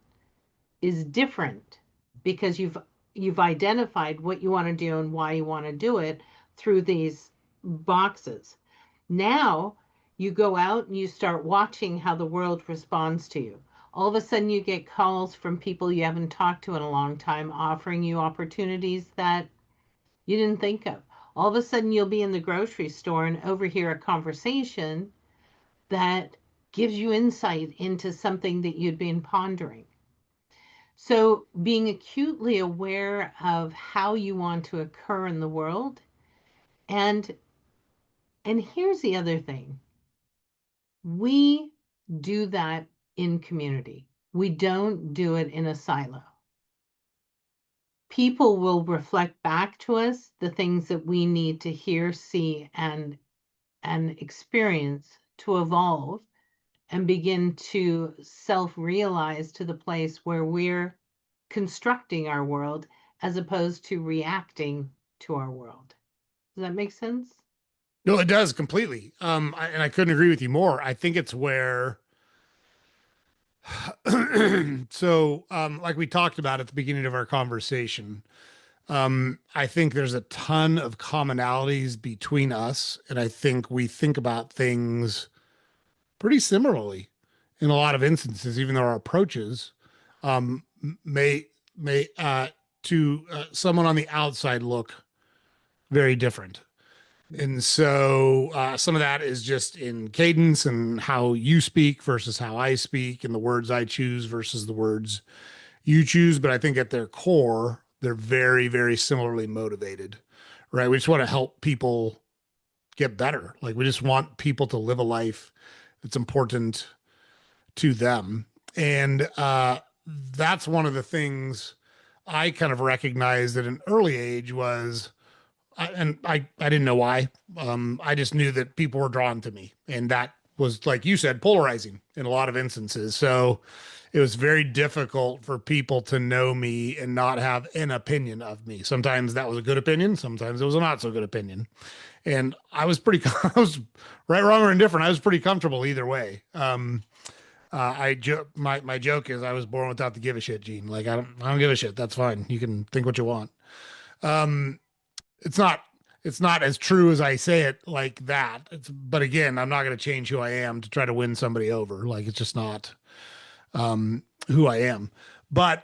is different because you've identified what you want to do and why you want to do it through these boxes. Now you go out and you start watching how the world responds to you. All of a sudden you get calls from people you haven't talked to in a long time offering you opportunities that you didn't think of. All of a sudden you'll be in the grocery store and overhear a conversation that gives you insight into something that you'd been pondering. So being acutely aware of how you want to occur in the world. And here's the other thing. We do that in community. We don't do it in a silo. people will reflect back to us the things that we need to hear, see, and experience to evolve and begin to self-realize to the place where we're constructing our world as opposed to reacting to our world. Does that make sense? No, it does completely. And I couldn't agree with you more. I think it's where, like we talked about at the beginning of our conversation, I think there's a ton of commonalities between us, and I think we think about things pretty similarly in a lot of instances, even though our approaches um, may to someone on the outside look very different. And so some of that is just in cadence and how you speak versus how I speak, and the words I choose versus the words you choose. But I think at their core, they're very, very similarly motivated, right? We just want to help people get better. Like we just want people to live a life that's important to them. And that's one of the things I kind of recognized at an early age was I didn't know why. I just knew that people were drawn to me, and that was, like you said, polarizing in a lot of instances. So it was very difficult for people to know me and not have an opinion of me. Sometimes that was a good opinion, sometimes it was a not so good opinion. And I was pretty, I was right, wrong, or indifferent. I was pretty comfortable either way. My joke is I was born without the give a shit gene. Like I don't give a shit. That's fine. You can think what you want. Um, it's not it's not as true as I say it like that. But again, I'm not going to change who I am to try to win somebody over. Like it's just not who I am. But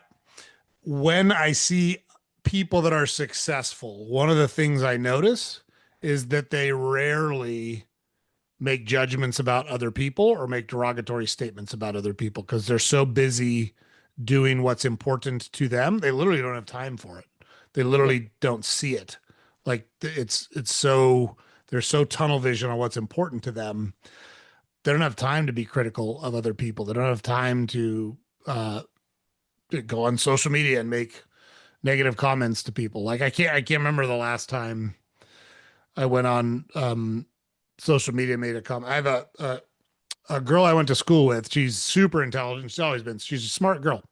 when I see people that are successful, one of the things I notice is that they rarely make judgments about other people or make derogatory statements about other people because they're so busy doing what's important to them. They literally don't have time for it. They Yeah. literally don't see it. Like it's so they're so tunnel vision on what's important to them. They don't have time to be critical of other people. They don't have time uh, to go on social media and make negative comments to people. Like I can't remember the last time I went on social media and made a comment. I have a girl I went to school with. She's super intelligent. She's always been. She's a smart girl.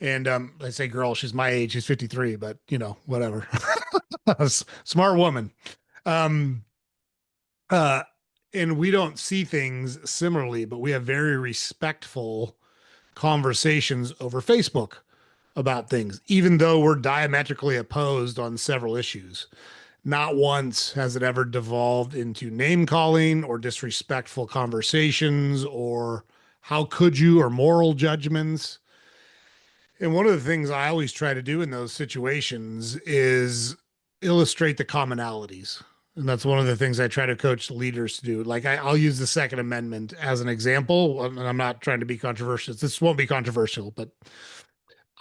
And I say girl, she's my age. She's 53, but whatever. Smart woman. Um, uh, and we don't see things similarly, but we have very respectful conversations over Facebook about things, even though we're diametrically opposed on several issues. Not once has it ever devolved into name calling or disrespectful conversations or how could you or moral judgments. And one of the things I always try to do in those situations is illustrate the commonalities. And that's one of the things I try to coach leaders to do. Like I'll use the Second Amendment as an example, and I'm not trying to be controversial. This won't be controversial, but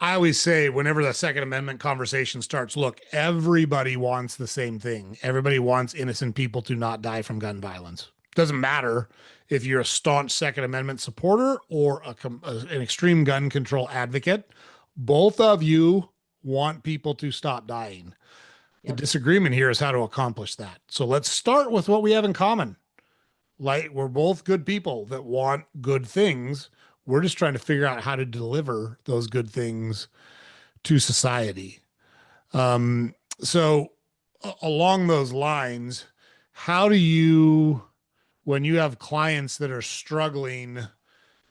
I always say whenever the Second Amendment conversation starts, look, everybody wants the same thing. Everybody wants innocent people to not die from gun violence. Doesn't matter if you're a staunch Second Amendment supporter or an extreme gun control advocate. Both of you want people to stop dying. The Yep. disagreement here is how to accomplish that. So let's start with what we have in common. Like we're both good people that want good things. We're just trying to figure out how to deliver those good things to society. Um, so along those lines, how do you, when you have clients that are struggling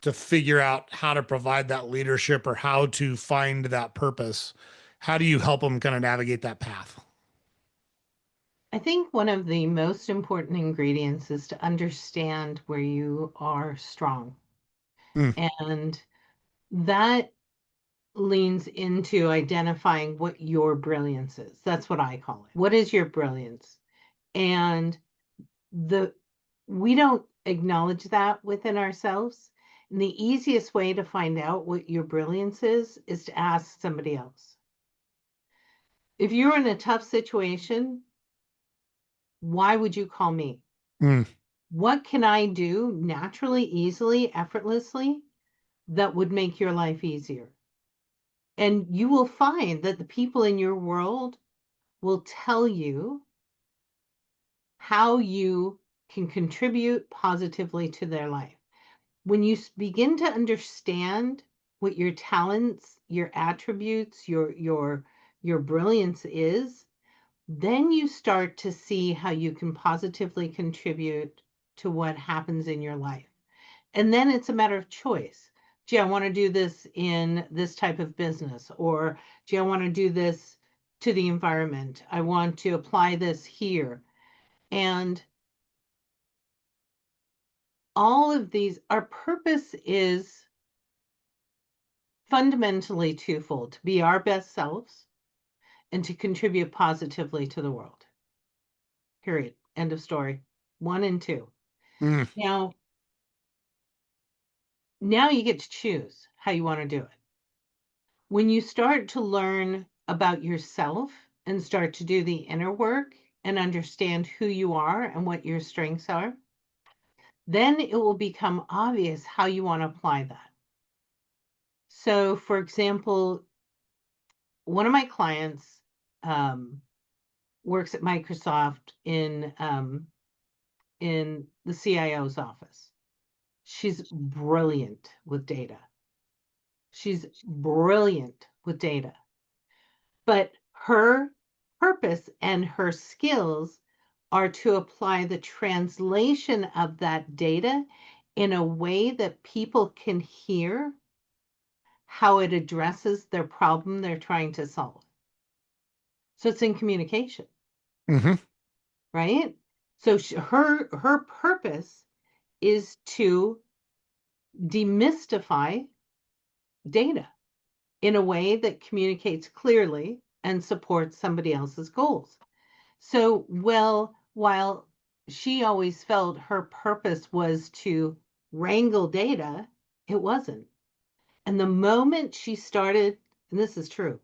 to figure out how to provide that leadership or how to find that purpose, how do you help them kind of navigate that path? I think one of the most important ingredients is to understand where you are strong. Mm, And that leans into identifying what your brilliance is. That's what I call it. What is your brilliance? And the we don't acknowledge that within ourselves. And the easiest way to find out what your brilliance is to ask somebody else. If you're in a tough situation, why would you call me? mm, What can I do naturally, easily, effortlessly that would make your life easier? And you will find that the people in your world will tell you how you can contribute positively to their life. When you begin to understand what your talents, your attributes, your brilliance is, then you start to see how you can positively contribute to what happens in your life. And then it's a matter of choice. Gee, I want to do this in this type of business, or gee, I want to do this to the environment. I want to apply this here. And all of these, our purpose is fundamentally twofold: to be our best selves and to contribute positively to the world. Period. End of story. One and two. Mm. Now, now you get to choose how you want to do it. When you start to learn about yourself and start to do the inner work and understand who you are and what your strengths are, then it will become obvious how you want to apply that. So, for example, one of my clients works at Microsoft in the CIO's office. She's brilliant with data. She's brilliant with data. But her purpose and her skills are to apply the translation of that data in a way that people can hear how it addresses their problem they're trying to solve. So it's in communication, Hmm. right? So her purpose is to demystify data in a way that communicates clearly and supports somebody else's goals. So, well, while she always felt her purpose was to wrangle data, it wasn't. And the moment she started, and this is true,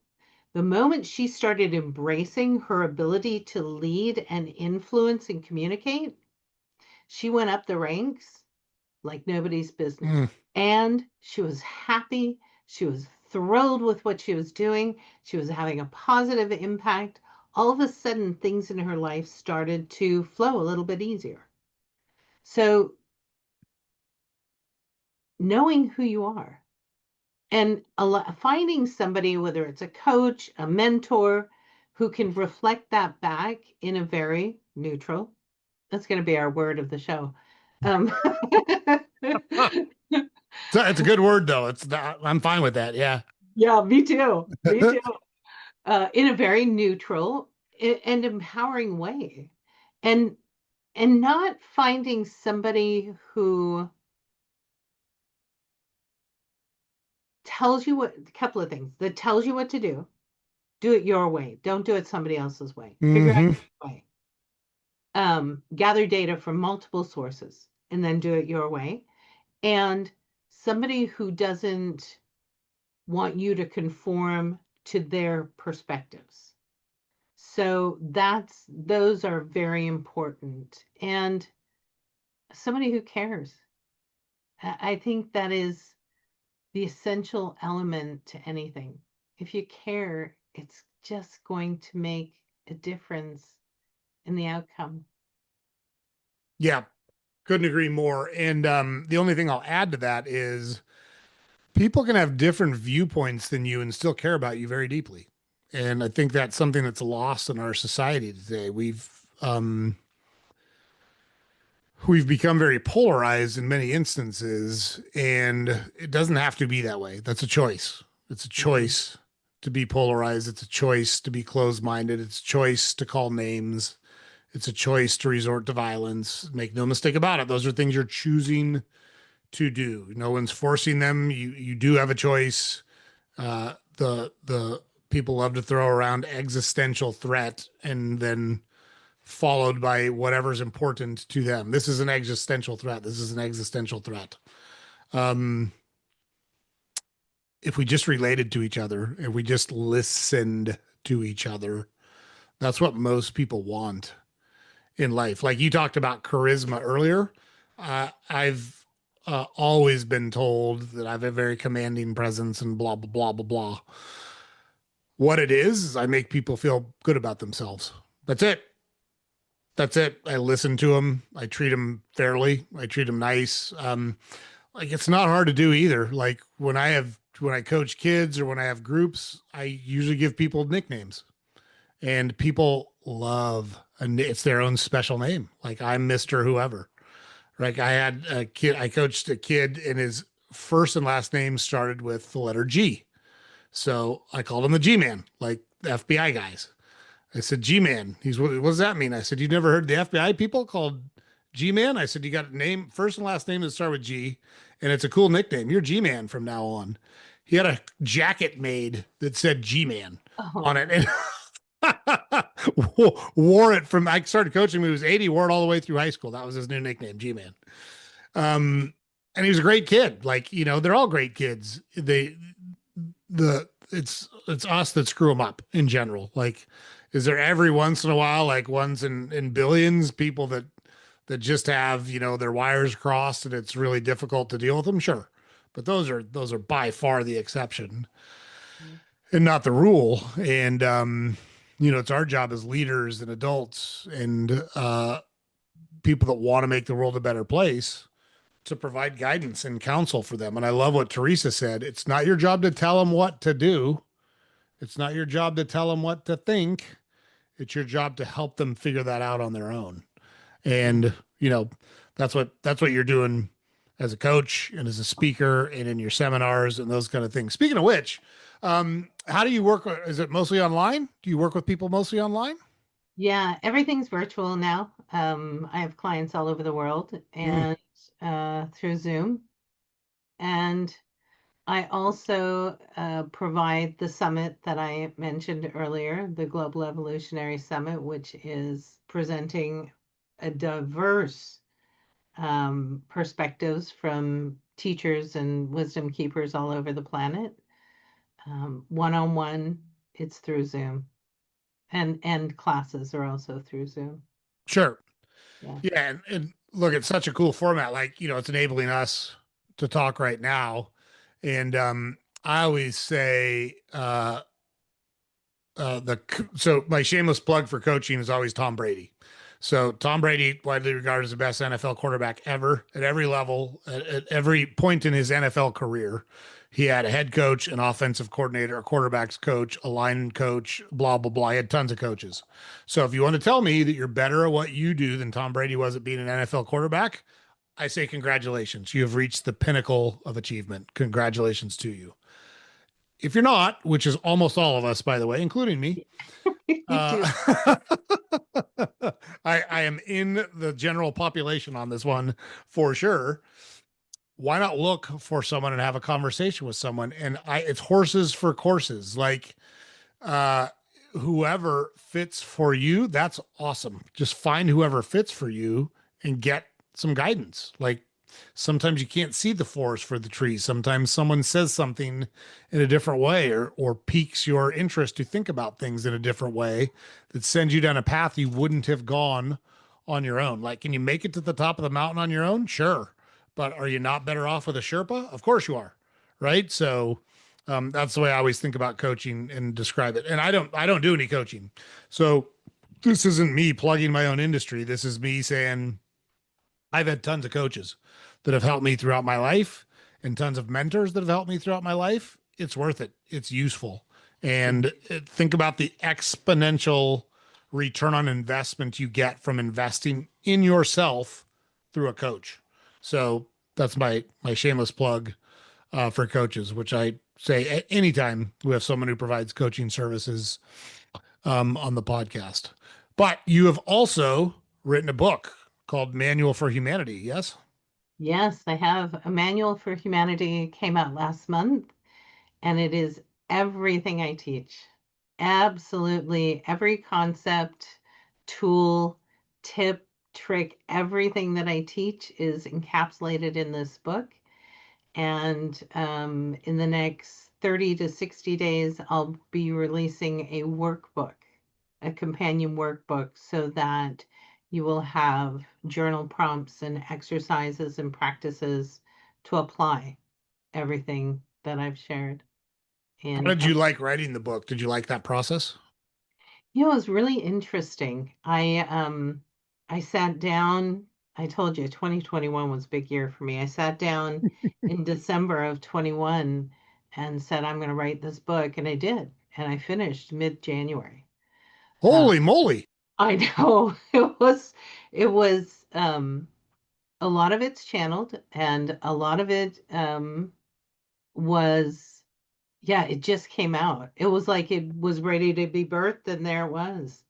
the moment she started embracing her ability to lead and influence and communicate, she went up the ranks like nobody's business. Mm. And she was happy. She was thrilled with what she was doing. She was having a positive impact. All of a sudden, things in her life started to flow a little bit easier. So, knowing who you are and finding somebody, whether it's a coach, a mentor, who can reflect that back in a very neutral, that's going to be our word of the show. Um, So it's a good word though. It's not, I'm fine with that. Yeah. yeah, me too. Me too. In a very neutral and empowering way, and not finding somebody who tells you what, a couple of things that tells you what to do it your way, don't do it somebody else's way, figure out Hmm. your way, gather data from multiple sources and then do it your way, and somebody who doesn't want you to conform to their perspectives. So those are very important. And somebody who cares. I think that is the essential element to anything. If you care, it's just going to make a difference in the outcome. Yeah. Couldn't agree more. And the only thing I'll add to that is people can have different viewpoints than you and still care about you very deeply. And I think that's something that's lost in our society today. We've become very polarized in many instances, and it doesn't have to be that way. That's a choice. It's a Mhm. choice to be polarized. It's a choice to be closed-minded. It's a choice to call names. It's a choice to resort to violence. Make no mistake about it. Those are things you're choosing to do. No one's forcing them. You do have a choice. The people love to throw around existential threat and then followed by whatever's important to them. This is an existential threat. This is an existential threat. Um, if we just related to each other, if we just listened to each other, that's what most people want in life. Like you talked about charisma earlier. I've always been told that I have a very commanding presence and blah, blah, blah, blah, blah. What it is I make people feel good about themselves. That's it. That's it. I listen to them. I treat them fairly. I treat them nice. Like it's not hard to do either. Like when I coach kids or when I have groups, I usually give people nicknames, and people love, and it's their own special name. Like I'm Mister Whoever. Like I had a kid, I coached a kid, and his first and last name started with the letter G. So I called him the G Man, like the FBI guys. I said, G Man. What does that mean? I said, you never heard the FBI people called G Man? I said, you got a name, first and last name that start with G, and it's a cool nickname. You're G Man from now on. He had a jacket made that said G Man on Oh, it, and wore it from, I started coaching when he was 80, wore it all the way through high school. That was his new nickname, G Man. Um, and he was a great kid. Like, they're all great kids. It's us that screw them up in general. Like, is there every once in a while, like ones in billions, people that just have, their wires crossed and it's really difficult to deal with them? Sure. But those are by far the exception and not the rule. And it's our job as leaders and adults and people that want to make the world a better place to provide guidance and counsel for them. And I love what Teresa said. It's not your job to tell them what to do. It's not your job to tell them what to think. It's your job to help them figure that out on their own. yeah. And, that's what you're doing as a coach and as a speaker and in your seminars and those kind of things. Speaking of which, how do you work? Is it mostly online? Do you work with people mostly online? Yeah, everything's virtual now. I have clients all over the world Mm, and through Zoom. And I also provide the summit that I mentioned earlier, the Global Evolutionary Summit, which is presenting a diverse perspectives from teachers and wisdom keepers all over the planet. One-on-one, it's through Zoom, and classes are also through Zoom. sure. Yeah. Yeah. And look, it's such a cool format. Like, it's enabling us to talk right now. And I always say, so my shameless plug for coaching is always Tom Brady. So Tom Brady, widely regarded as the best NFL quarterback ever at every level, at every point in his NFL career. He had a head coach, an offensive coordinator, a quarterbacks coach, a line coach, blah, blah, blah. He had tons of coaches. So if you want to tell me that you're better at what you do than Tom Brady was at being an NFL quarterback, I say congratulations. You have reached the pinnacle of achievement. Congratulations to you. If you're not, which is almost all of us, by the way, including me, You do. uh, I am in the general population on this one for sure. Why not look for someone and have a conversation with someone? And it's horses for courses. Like, uh, whoever fits for you, that's awesome. Just find whoever fits for you and get some guidance. Like sometimes you can't see the forest for the trees. Sometimes someone says something in a different way or piques your interest to think about things in a different way that sends you down a path you wouldn't have gone on your own. Like, can you make it to the top of the mountain on your own? Sure. But are you not better off with a Sherpa? Of course you are. Right. So, that's the way I always think about coaching and describe it. And I don't do any coaching. So this isn't me plugging my own industry. This is me saying I've had tons of coaches that have helped me throughout my life and tons of mentors that have helped me throughout my life. It's worth it. It's useful. And think about the exponential return on investment you get from investing in yourself through a coach. So that's my shameless plug for coaches, which I say anytime we have someone who provides coaching services on the podcast. But you have also written a book called Manual for Humanity. Yes. Yes, I have a manual for humanity came out last month, and it is everything I teach. Absolutely every concept, tool, tip, trick, everything that I teach is encapsulated in this book. And in the next 30 to 60 days, I'll be releasing a workbook, a companion workbook, so that you will have journal prompts and exercises and practices to apply everything that I've shared. How And did you like writing the book? Did you like that process? it was really interesting. I sat down, I told you 2021 was a big year for me. I sat down in December of 21 and said I'm going to write this book, and I did. And I finished mid-January. Uh, Holy moly. I know it was a lot of it's channeled, and a lot of it was, yeah, it just came out. It was like it was ready to be birthed, and there it was.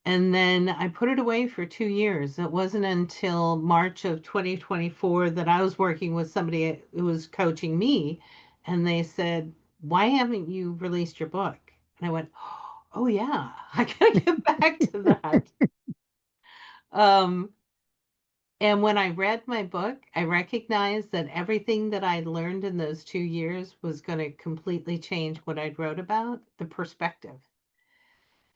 And then I put it away for 2 years. It wasn't until March of 2024 that I was working with somebody who was coaching me, and they said, "Why haven't you released your book?" And I went, "Oh yeah, I gotta get back to that." Um, and when I read my book, I recognized that everything that I learned in those 2 years was going to completely change what I wrote about, the perspective.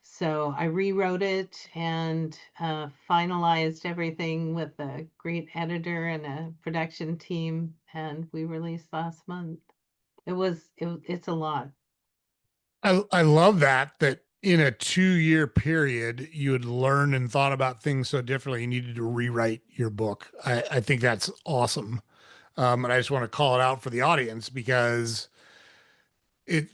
So I rewrote it and finalized everything with a great editor and a production team, and we released last month. It's a lot. I love that in a 2 year period, you had learned and thought about things so differently. You needed to rewrite your book. I think that's awesome. And I just want to call it out for the audience because it,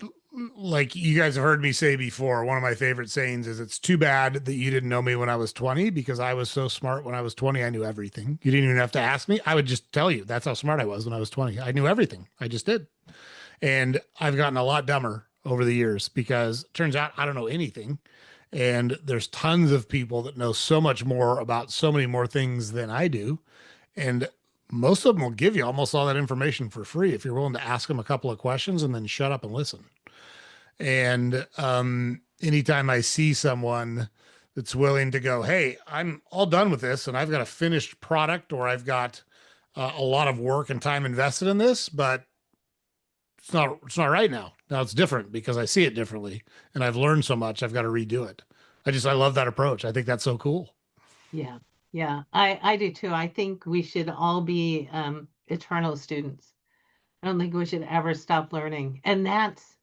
like you guys have heard me say before, one of my favorite sayings is it's too bad that you didn't know me when I was 20 because I was so smart when I was 20. I knew everything. You didn't even have to ask me. I would just tell you that's how smart I was when I was 20. I knew everything. I just did. And I've gotten a lot dumber over the years because it turns out I don't know anything. And there's tons of people that know so much more about so many more things than I do. And most of them will give you almost all that information for free if you're willing to ask them a couple of questions and then shut up and listen. And anytime I see someone that's willing to go, hey, I'm all done with this and I've got a finished product or I've got a lot of work and time invested in this, but it's not right now. Now it's different because I see it differently and I've learned so much. I've got to redo it. I love that approach. I think that's so cool. Yeah, yeah, I do too. I think we should all be eternal students. I don't think we should ever stop learning, and that's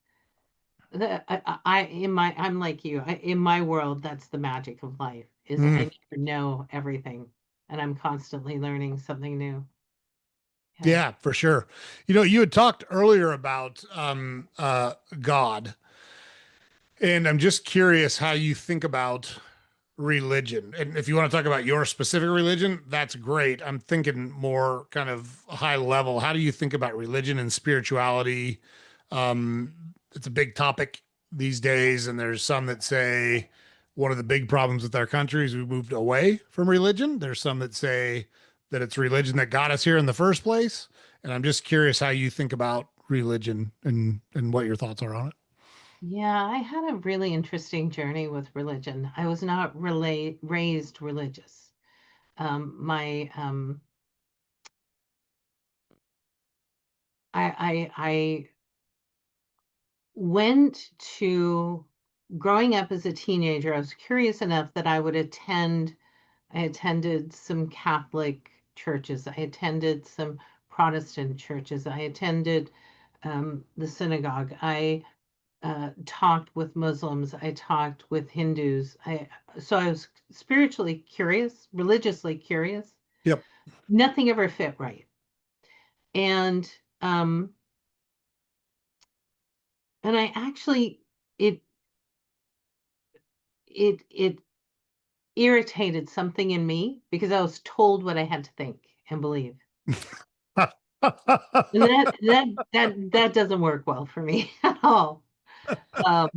I'm like you. In my world, that's the magic of life. Is Mm, I never know everything, and I'm constantly learning something new. Yeah. yeah, for sure. You know, you had talked earlier about God, and I'm just curious how you think about religion. And if you want to talk about your specific religion, that's great. I'm thinking more kind of high level. How do you think about religion and spirituality? It's a big topic these days, and there's some that say one of the big problems with our country is we moved away from religion. There's some that say that it's religion that got us here in the first place. And I'm just curious how you think about religion and what your thoughts are on it. Yeah, I had a really interesting journey with religion. I was not raised religious. My I went to growing up as a teenager. I was curious enough that I attended some Catholic churches. I attended some Protestant churches. I attended the synagogue. I talked with Muslims. I talked with Hindus. So I was spiritually curious, religiously curious. Yep. Nothing ever fit right, and um, and I actually it it irritated something in me because I was told what I had to think and believe. And that doesn't work well for me at all. Um,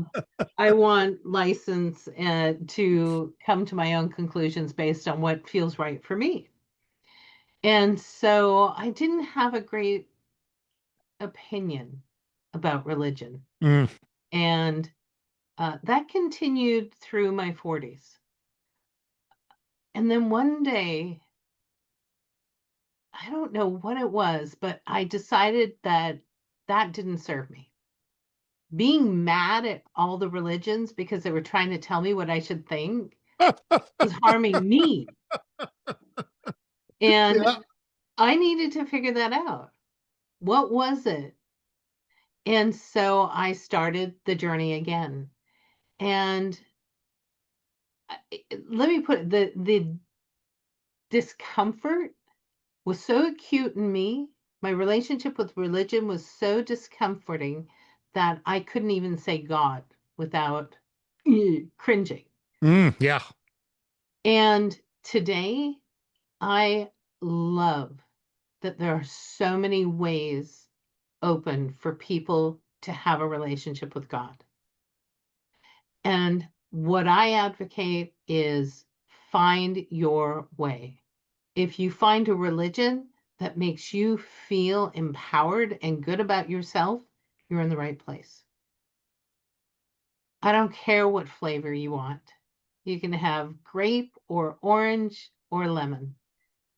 I want license to come to my own conclusions based on what feels right for me. And so I didn't have a great opinion about religion. Mm. And that continued through my 40s. And then one day, I don't know what it was, but I decided that that didn't serve me. Being mad at all the religions because they were trying to tell me what I should think was harming me. And Yeah. I needed to figure that out. What was it? And so I started the journey again. And let me put it, the discomfort was so acute in me. My relationship with religion was so discomforting that I couldn't even say God without cringing. Yeah. And today, I love that there are so many ways open for people to have a relationship with God. And what I advocate is find your way. If you find a religion that makes you feel empowered and good about yourself, you're in the right place. I don't care what flavor you want. You can have grape or orange or lemon.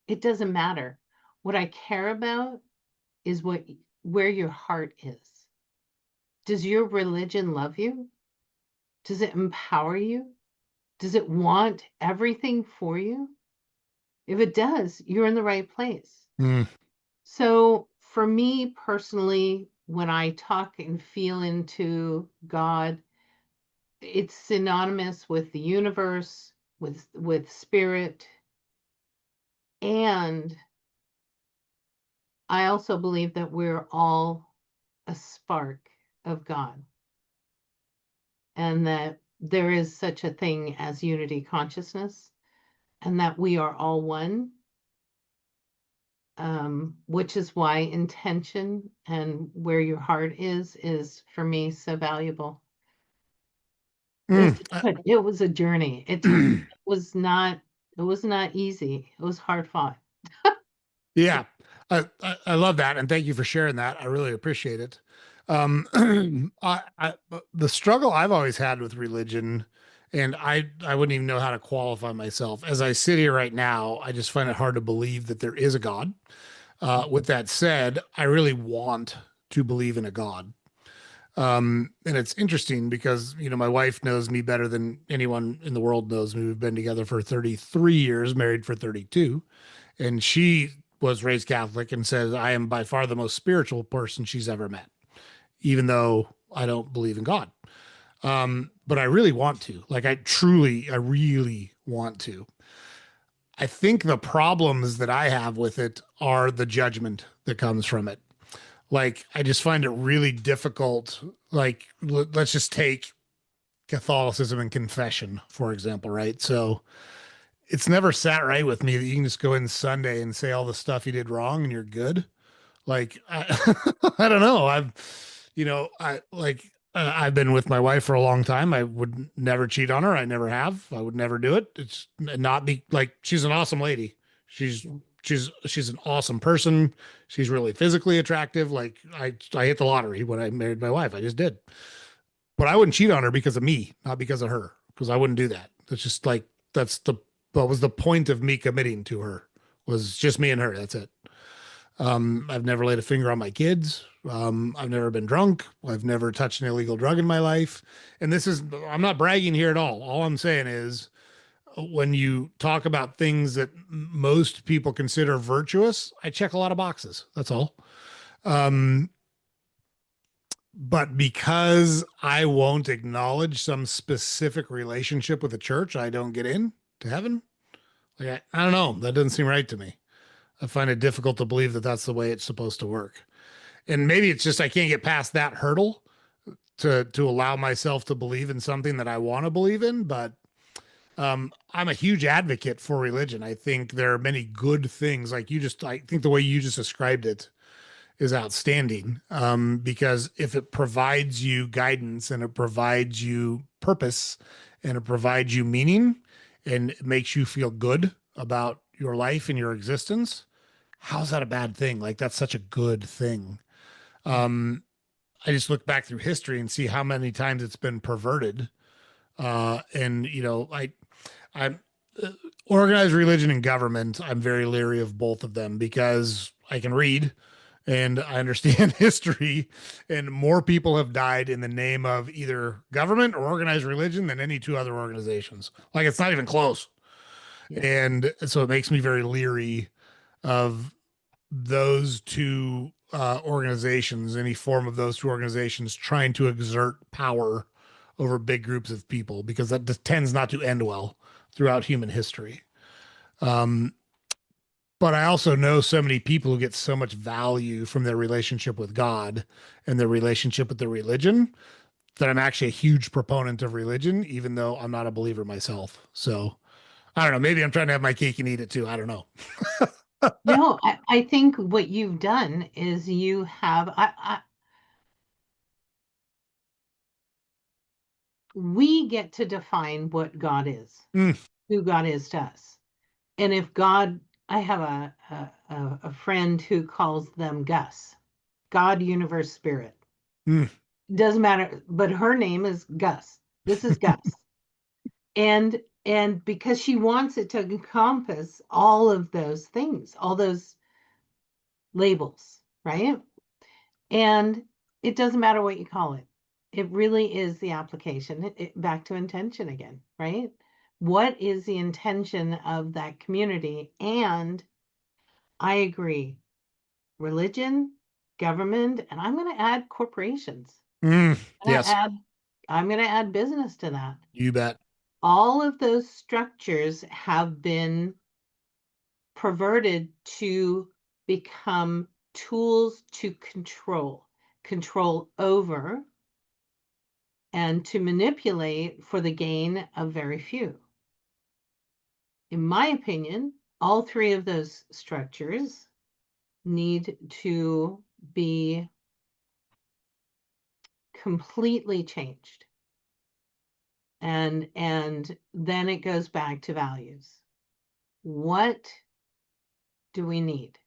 It doesn't matter. What I care about is where your heart is. Does your religion love you? Does it empower you? Does it want everything for you? If it does, you're in the right place. Mm. So for me personally, when I talk and feel into God, it's synonymous with the universe, with spirit, and I also believe that we're all a spark of God and that there is such a thing as unity consciousness and that we are all one, which is why intention and where your heart is for me so valuable. Mm. But it was a journey. It was not easy. It was hard fought. Yeah, I love that, and thank you for sharing that. I really appreciate it. The struggle I've always had with religion, and I wouldn't even know how to qualify myself. As I sit here right now, I just find it hard to believe that there is a God. With that said, I really want to believe in a God. And it's interesting because, my wife knows me better than anyone in the world knows me. We've been together for 33 years, married for 32. And she was raised Catholic and says, I am by far the most spiritual person she's ever met, even though I don't believe in God. But I really want to. Like, I really want to. I think the problems that I have with it are the judgment that comes from it. Like, I just find it really difficult. Like, let's just take Catholicism and confession, for example, right? So it's never sat right with me that you can just go in Sunday and say all the stuff you did wrong and you're good. Like, I don't know. I've been with my wife for a long time. I would never cheat on her. I never have. I would never do it. It's not be like she's an awesome lady. She's she's an awesome person. She's really physically attractive. Like I hit the lottery when I married my wife. I just did. But I wouldn't cheat on her because of me, not because of her, because I wouldn't do that. It's just like that's the what was the point of me committing to her was just me and her. That's it. I've never laid a finger on my kids. I've never been drunk. I've never touched an illegal drug in my life. And I'm not bragging here at all. All I'm saying is when you talk about things that most people consider virtuous, I check a lot of boxes. That's all. Um, but because I won't acknowledge some specific relationship with the church, I don't get in to heaven. Like, I don't know. That doesn't seem right to me. I find it difficult to believe that that's the way it's supposed to work. And maybe it's just I can't get past that hurdle to allow myself to believe in something that I want to believe in. But I'm a huge advocate for religion. I think there are many good things. I think the way you just described it is outstanding because if it provides you guidance and it provides you purpose and it provides you meaning and it makes you feel good about your life and your existence, how's that a bad thing? Like that's such a good thing. Um, I just look back through history and see how many times it's been perverted. And I'm organized religion and government. I'm very leery of both of them because I can read and I understand history, and more people have died in the name of either government or organized religion than any two other organizations. Like it's not even close. Yes. And so it makes me very leery of those two organizations, any form of those two organizations trying to exert power over big groups of people, because that just tends not to end well throughout human history. Um, but I also know so many people who get so much value from their relationship with God and their relationship with their religion that I'm actually a huge proponent of religion, even though I'm not a believer myself. So I don't know. Maybe I'm trying to have my cake and eat it too. I don't know. No, I think what you've done is you have, we get to define what God is, Mm, who God is to us. And if God, I have a friend who calls them Gus, God, universe, spirit. mm, Doesn't matter, but her name is Gus. This is Gus. And because she wants it to encompass all of those things, all those labels, right? And it doesn't matter what you call it. It really is the application. Back to intention again, right? What is the intention of that community? And I agree, religion, government, and I'm going to add corporations. I'm going to yes, add I'm going to add business to that. you bet. All of those structures have been perverted to become tools to control over, and to manipulate for the gain of very few. In my opinion, all three of those structures need to be completely changed. And then it goes back to values. What do we need?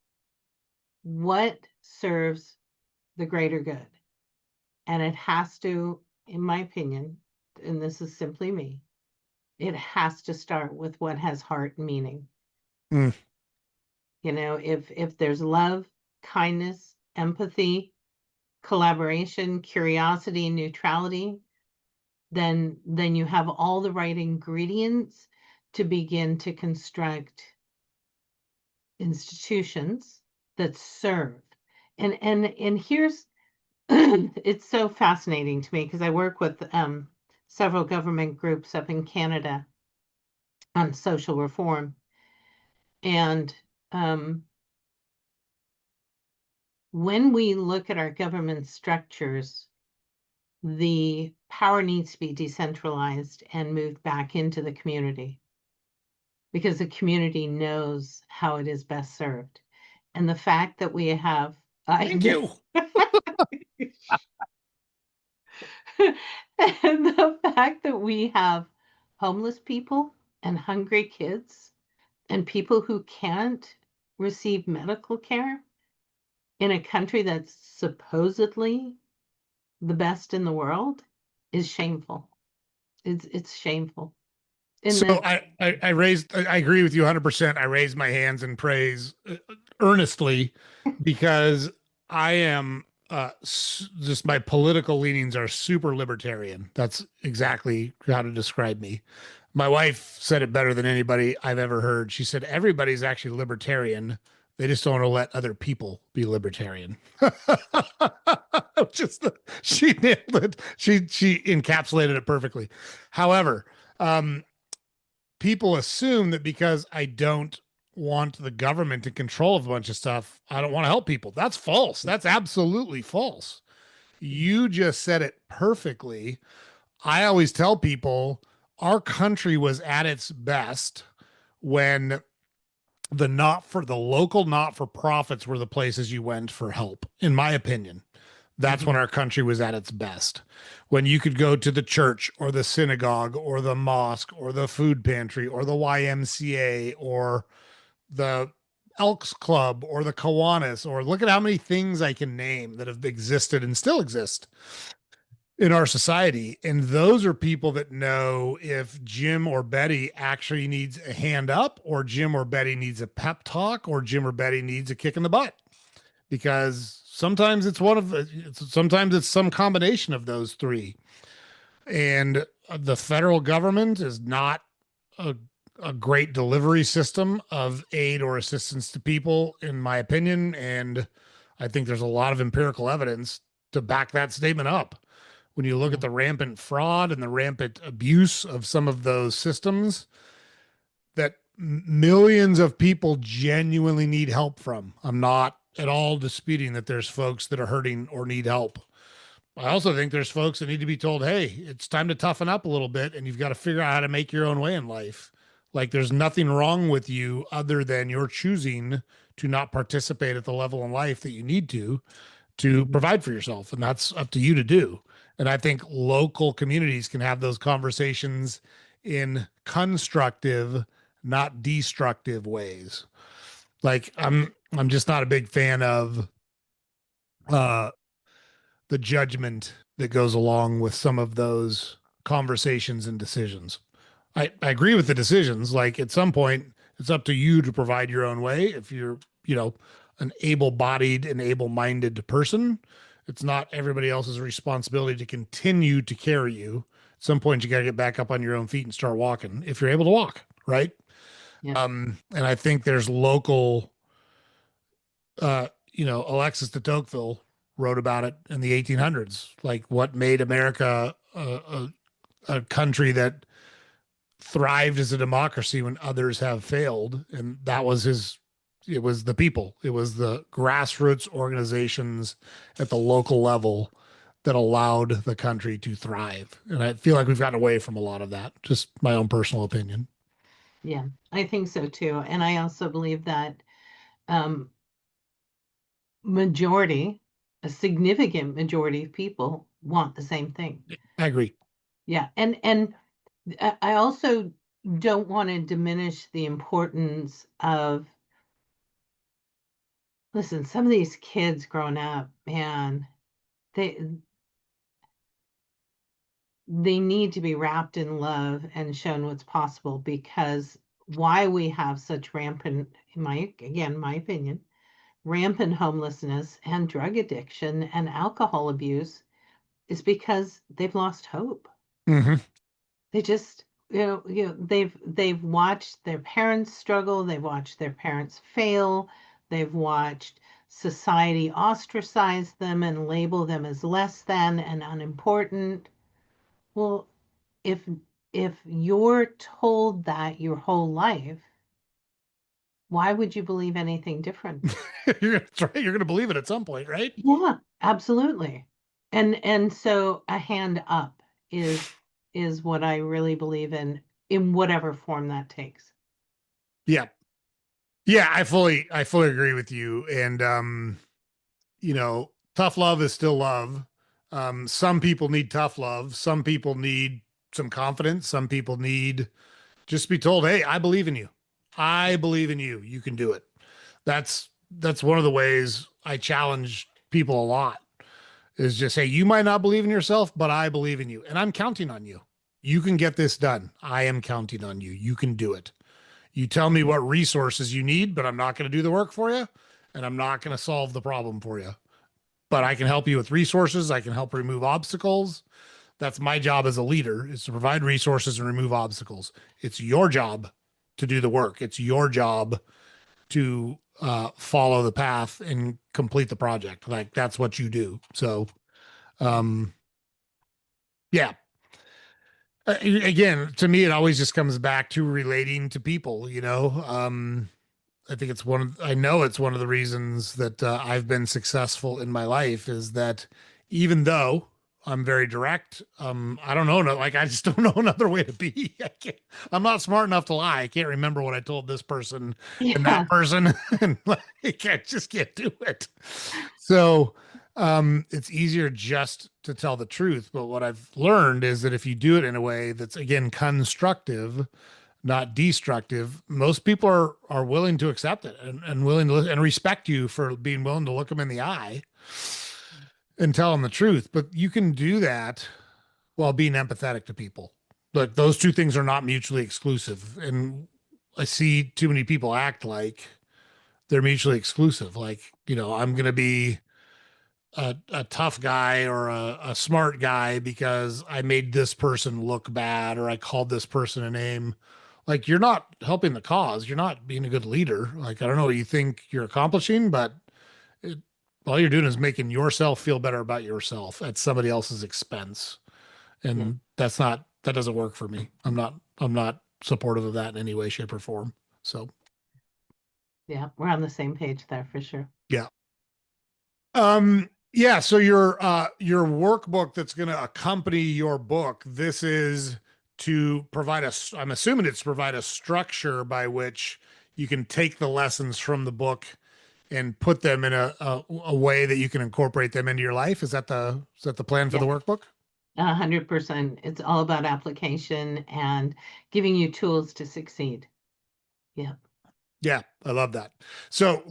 What serves the greater good? And it has to, in my opinion, and this is simply me, it has to start with what has heart and meaning. Mm. You know, if there's love, kindness, empathy, collaboration, curiosity, neutrality, then you have all the right ingredients to begin to construct institutions that serve. And here's it's so fascinating to me because I work with several government groups up in Canada on social reform. And when we look at our government structures, the power needs to be decentralized and moved back into the community because the community knows how it is best served. And the fact that we have, I Thank you. and the fact that we have homeless people and hungry kids and people who can't receive medical care in a country that's supposedly the best in the world is shameful. It's shameful. And So then I agree with you 100%. I raised my hands in praise earnestly because I am just my political leanings are super libertarian. That's exactly how to describe me. My wife said it better than anybody I've ever heard. She said everybody's actually libertarian. They just don't want to let other people be libertarian. Just she nailed it. She encapsulated it perfectly. However, um, people assume that because I don't want the government to control a bunch of stuff, I don't want to help people. That's false. That's absolutely false. You just said it perfectly. I always tell people our country was at its best when the local not for profits were the places you went for help, in my opinion. That's when mhm, our country was at its best. When you could go to the church or the synagogue or the mosque or the food pantry or the YMCA or the Elks Club or the Kiwanis, or look at how many things I can name that have existed and still exist in our society. And those are people that know if Jim or Betty actually needs a hand up, or Jim or Betty needs a pep talk, or Jim or Betty needs a kick in the butt, because sometimes it's some combination of those three. And the federal government is not a, a great delivery system of aid or assistance to people, in my opinion. And I think there's a lot of empirical evidence to back that statement up. When you look Yeah. at the rampant fraud and the rampant abuse of some of those systems that millions of people genuinely need help from. I'm not at all disputing that there's folks that are hurting or need help. I also think there's folks that need to be told, hey, it's time to toughen up a little bit and you've got to figure out how to make your own way in life. Like there's nothing wrong with you other than you're choosing to not participate at the level in life that you need to Mhm. provide for yourself. And that's up to you to do. And I think local communities can have those conversations in constructive, not destructive ways. Like I'm just not a big fan of uh the judgment that goes along with some of those conversations and decisions. I agree with the decisions. Like at some point, it's up to you to provide your own way. If you're, an able bodied and able minded person, it's not everybody else's responsibility to continue to carry you. At some point, you got to get back up on your own feet and start walking if you're able to walk, right? Yeah. And I think there's local, Alexis de Tocqueville wrote about it in the 1800s, like what made America a country that thrived as a democracy when others have failed. And that was it was the people, it was the grassroots organizations at the local level that allowed the country to thrive. And I feel like we've gotten away from a lot of that, just my own personal opinion. Yeah, I think so too. And I also believe that um, majority, a significant majority of people want the same thing. I agree. Yeah, and I also don't want to diminish the importance of, listen, some of these kids growing up, man, they they need to be wrapped in love and shown what's possible because why we have such rampant, my opinion, rampant homelessness and drug addiction and alcohol abuse is because they've lost hope. Mm-hmm. They just, they've watched their parents struggle, they've watched their parents fail, they've watched society ostracize them and label them as less than and unimportant. Well, if if you're told that your whole life, why would you believe anything different? That's right. You're going to believe it at some point, right? Yeah, absolutely. And so a hand up is what I really believe in whatever form that takes. Yeah. Yeah, I fully agree with you. And tough love is still love. Some people need tough love. Some people need some confidence. Some people need just to be told, "Hey, I believe in you. I believe in you. You can do it." That's one of the ways I challenge people a lot is just, "Hey, you might not believe in yourself, but I believe in you, and I'm counting on you. You can get this done. I am counting on you. You can do it. You tell me what resources you need, but I'm not going to do the work for you, and I'm not going to solve the problem for you. But I can help you with resources. I can help remove obstacles. That's my job as a leader is to provide resources and remove obstacles. It's your job to do the work. It's your job to follow the path and complete the project. Like that's what you do. So, um, yeah. Again, to me, it always just comes back to relating to people. I think I know it's one of the reasons that I've been successful in my life is that even though I'm very direct, I don't know, like I just don't know another way to be. I'm not smart enough to lie. I can't remember what I told this person and that Yeah. person, and like I just can't do it. So, it's easier just to tell the truth. But what I've learned is that if you do it in a way that's again constructive, not destructive, most people are willing to accept it and willing to and respect you for being willing to look them in the eye and tell them the truth. But you can do that while being empathetic to people. Like those two things are not mutually exclusive. And I see too many people act like they're mutually exclusive. Like, I'm going to be a tough guy or a smart guy because I made this person look bad or I called this person a name. Like you're not helping the cause. You're not being a good leader. Like I don't know what you think you're accomplishing, but it, All you're doing is making yourself feel better about yourself at somebody else's expense. Yeah. And that doesn't work for me. I'm not supportive of that in any way, shape, or form. So Yeah. We're on the same page there for sure. yeah. Yeah, so your workbook that's going to accompany your book, this is to provide I'm assuming it's to provide a structure by which you can take the lessons from the book and put them in a way that you can incorporate them into your life. Is that the plan for Yeah. the workbook? 100%. It's all about application and giving you tools to succeed. Yeah. Yeah, I love that. So,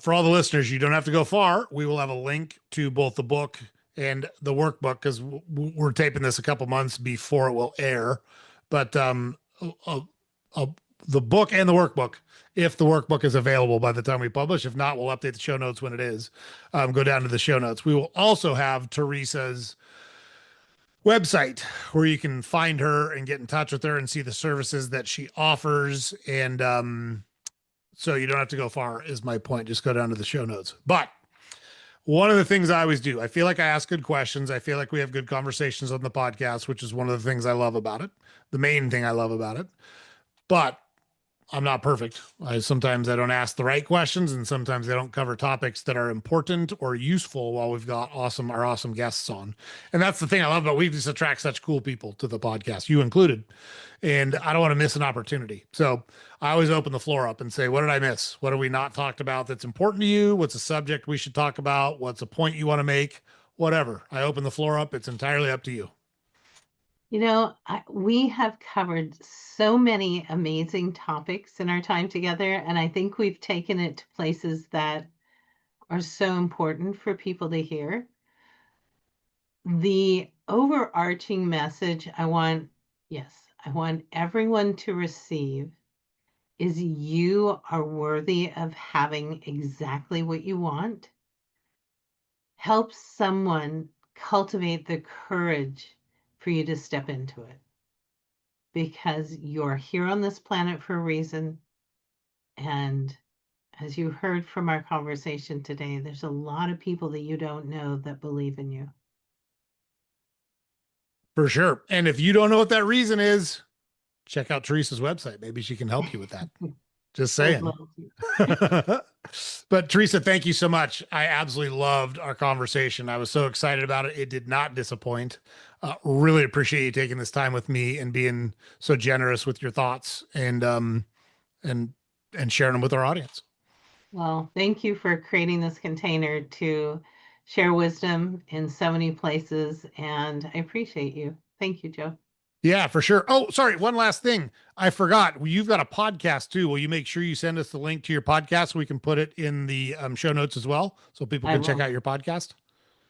for all the listeners, you don't have to go far. We will have a link to both the book and the workbook because we're taping this a couple months before it will air. But uh, uh, the book and the workbook, if the workbook is available by the time we publish. If not, we'll update the show notes when it is. Go down to the show notes. We will also have Teresa's website where you can find her and get in touch with her and see the services that she offers. And so you don't have to go far, is my point. Just go down to the show notes. But one of the things I always do, I feel like I ask good questions. I feel like we have good conversations on the podcast, which is one of the things I love about it. The main thing I love about it. But I'm not perfect. Sometimes I don't ask the right questions, and sometimes I don't cover topics that are important or useful while we've got our awesome guests on. And that's the thing I love about we just attract such cool people to the podcast, you included. And I don't want to miss an opportunity. So I always open the floor up and say, what did I miss? What have we not talked about that's important to you? What's a subject we should talk about? What's a point you want to make? Whatever. I open the floor up. It's entirely up to you. We have covered so many amazing topics in our time together, and I think we've taken it to places that are so important for people to hear. The overarching message I want everyone to receive is you are worthy of having exactly what you want. Help someone cultivate the courage for you to step into it because you're here on this planet for a reason. And as you heard from our conversation today, there's a lot of people that you don't know that believe in you. For sure. And if you don't know what that reason is, check out Teresa's website. Maybe she can help you with that. Just Would saying. love to. But Teresa, thank you so much. I absolutely loved our conversation. I was so excited about it. It did not disappoint. Really appreciate you taking this time with me and being so generous with your thoughts and and sharing them with our audience. Well, thank you for creating this container to share wisdom in so many places, and I appreciate you. Thank you, Joe. Yeah, for sure. Oh, sorry. One last thing. I forgot. You've got a podcast too. Will you make sure you send us the link to your podcast so we can put it in the show notes as well so people I can check will. out your podcast?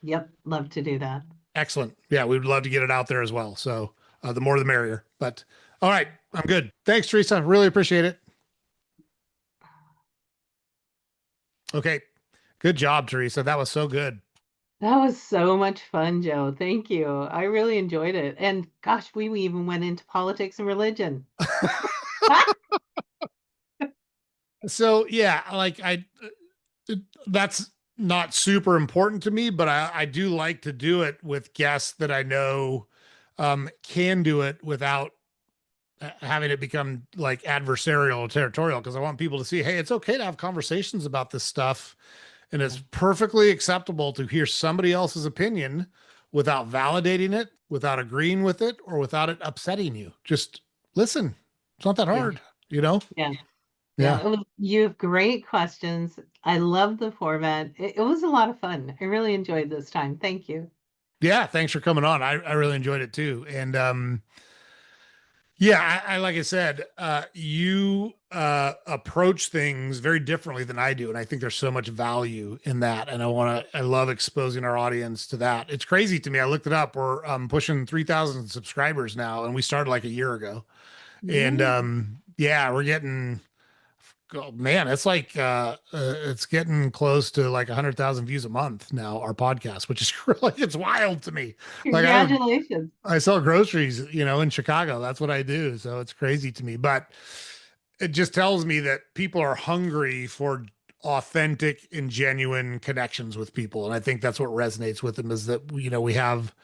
Yep, love to do that. Excellent. Yeah, we would love to get it out there as well. So the more the merrier. But all right, I'm good. Thanks, Teresa. Really appreciate it. Okay. Good job, Teresa. That was so good. That was so much fun, Joe. Thank you. I really enjoyed it. And gosh, we even went into politics and religion. So yeah, that's not super important to me, but I do like to do it with guests that I know can do it without having it become like adversarial or territorial because I want people to see, hey, it's okay to have conversations about this stuff. And it's perfectly acceptable to hear somebody else's opinion without validating it, without agreeing with it, or without it upsetting you. Just listen. It's not that Yeah. hard, you know? Yeah. Yeah. Yeah. You have great questions. I love the format. It was a lot of fun. I really enjoyed this time. Thank you. Yeah. Thanks for coming on. I really enjoyed it too. And yeah, I like I said, you approach things very differently than I do, and I think there's so much value in that. And I love exposing our audience to that. It's crazy to me. I looked it up. We're pushing 3,000 subscribers now, and we started like a year ago. And Yeah. yeah, we're getting, oh, man, it's getting close to like 100,000 views a month now. Our podcast, which is really it's wild to me. Like Congratulations. I sell groceries, in Chicago. That's what I do. So it's crazy to me, but it just tells me that people are hungry for authentic and genuine connections with people. And I think that's what resonates with them is that, we have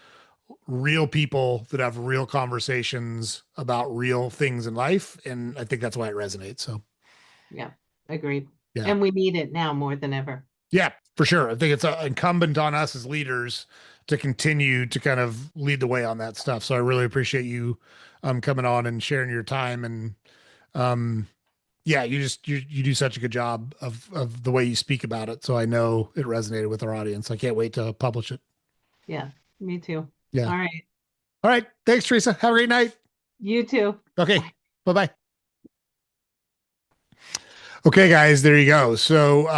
real people that have real conversations about real things in life. And I think that's why it resonates. So, Yeah, agreed. yeah. And we need it now more than ever. Yeah, for sure. I think it's incumbent on us as leaders to continue to kind of lead the way on that stuff. So I really appreciate you coming on and sharing your time. And um, yeah, you do such a good job of the way you speak about it. So I know it resonated with our audience. I can't wait to publish it. Yeah, me too. Yeah. All right. All right. Thanks, Teresa. Have a great night. You too. Okay. Bye. Bye-bye. Okay, guys, there you go. So,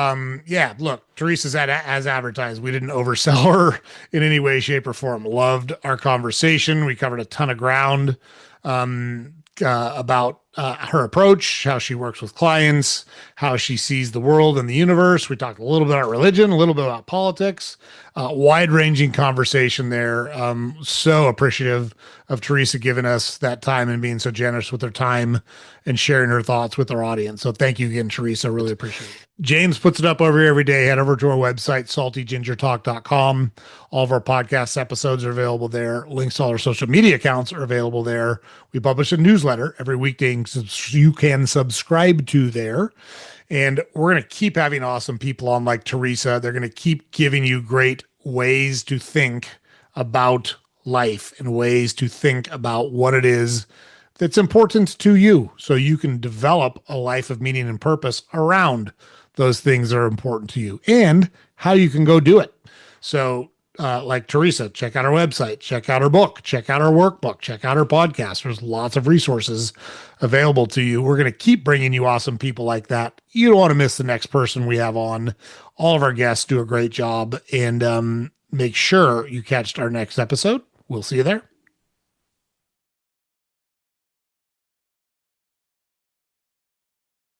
yeah, look, Teresa's as advertised. We didn't oversell her in any way, shape, or form. Loved our conversation. We covered a ton of ground about her approach, how she works with clients, how she sees the world and the universe. We talked a little bit about religion, a little bit about politics, wide-ranging conversation there. So appreciative of Teresa giving us that time and being so generous with her time and sharing her thoughts with our audience. So thank you again, Teresa. Really appreciate it. James puts it up over here every day. Head over to our website, saltygingertalk.com. All of our podcast episodes are available there. Links to all our social media accounts are available there. We publish a newsletter every weekday you can subscribe to there. And we're going to keep having awesome people on like Teresa. They're going to keep giving you great ways to think about life and ways to think about what it is that's important to you so you can develop a life of meaning and purpose around those things that are important to you and how you can go do it. So, like Teresa, check out our website, check out our book, check out our workbook, check out our podcast. There's lots of resources available to you. We're going to keep bringing you awesome people like that. You don't want to miss the next person we have on. All of our guests do a great job, and make sure you catch our next episode. We'll see you there.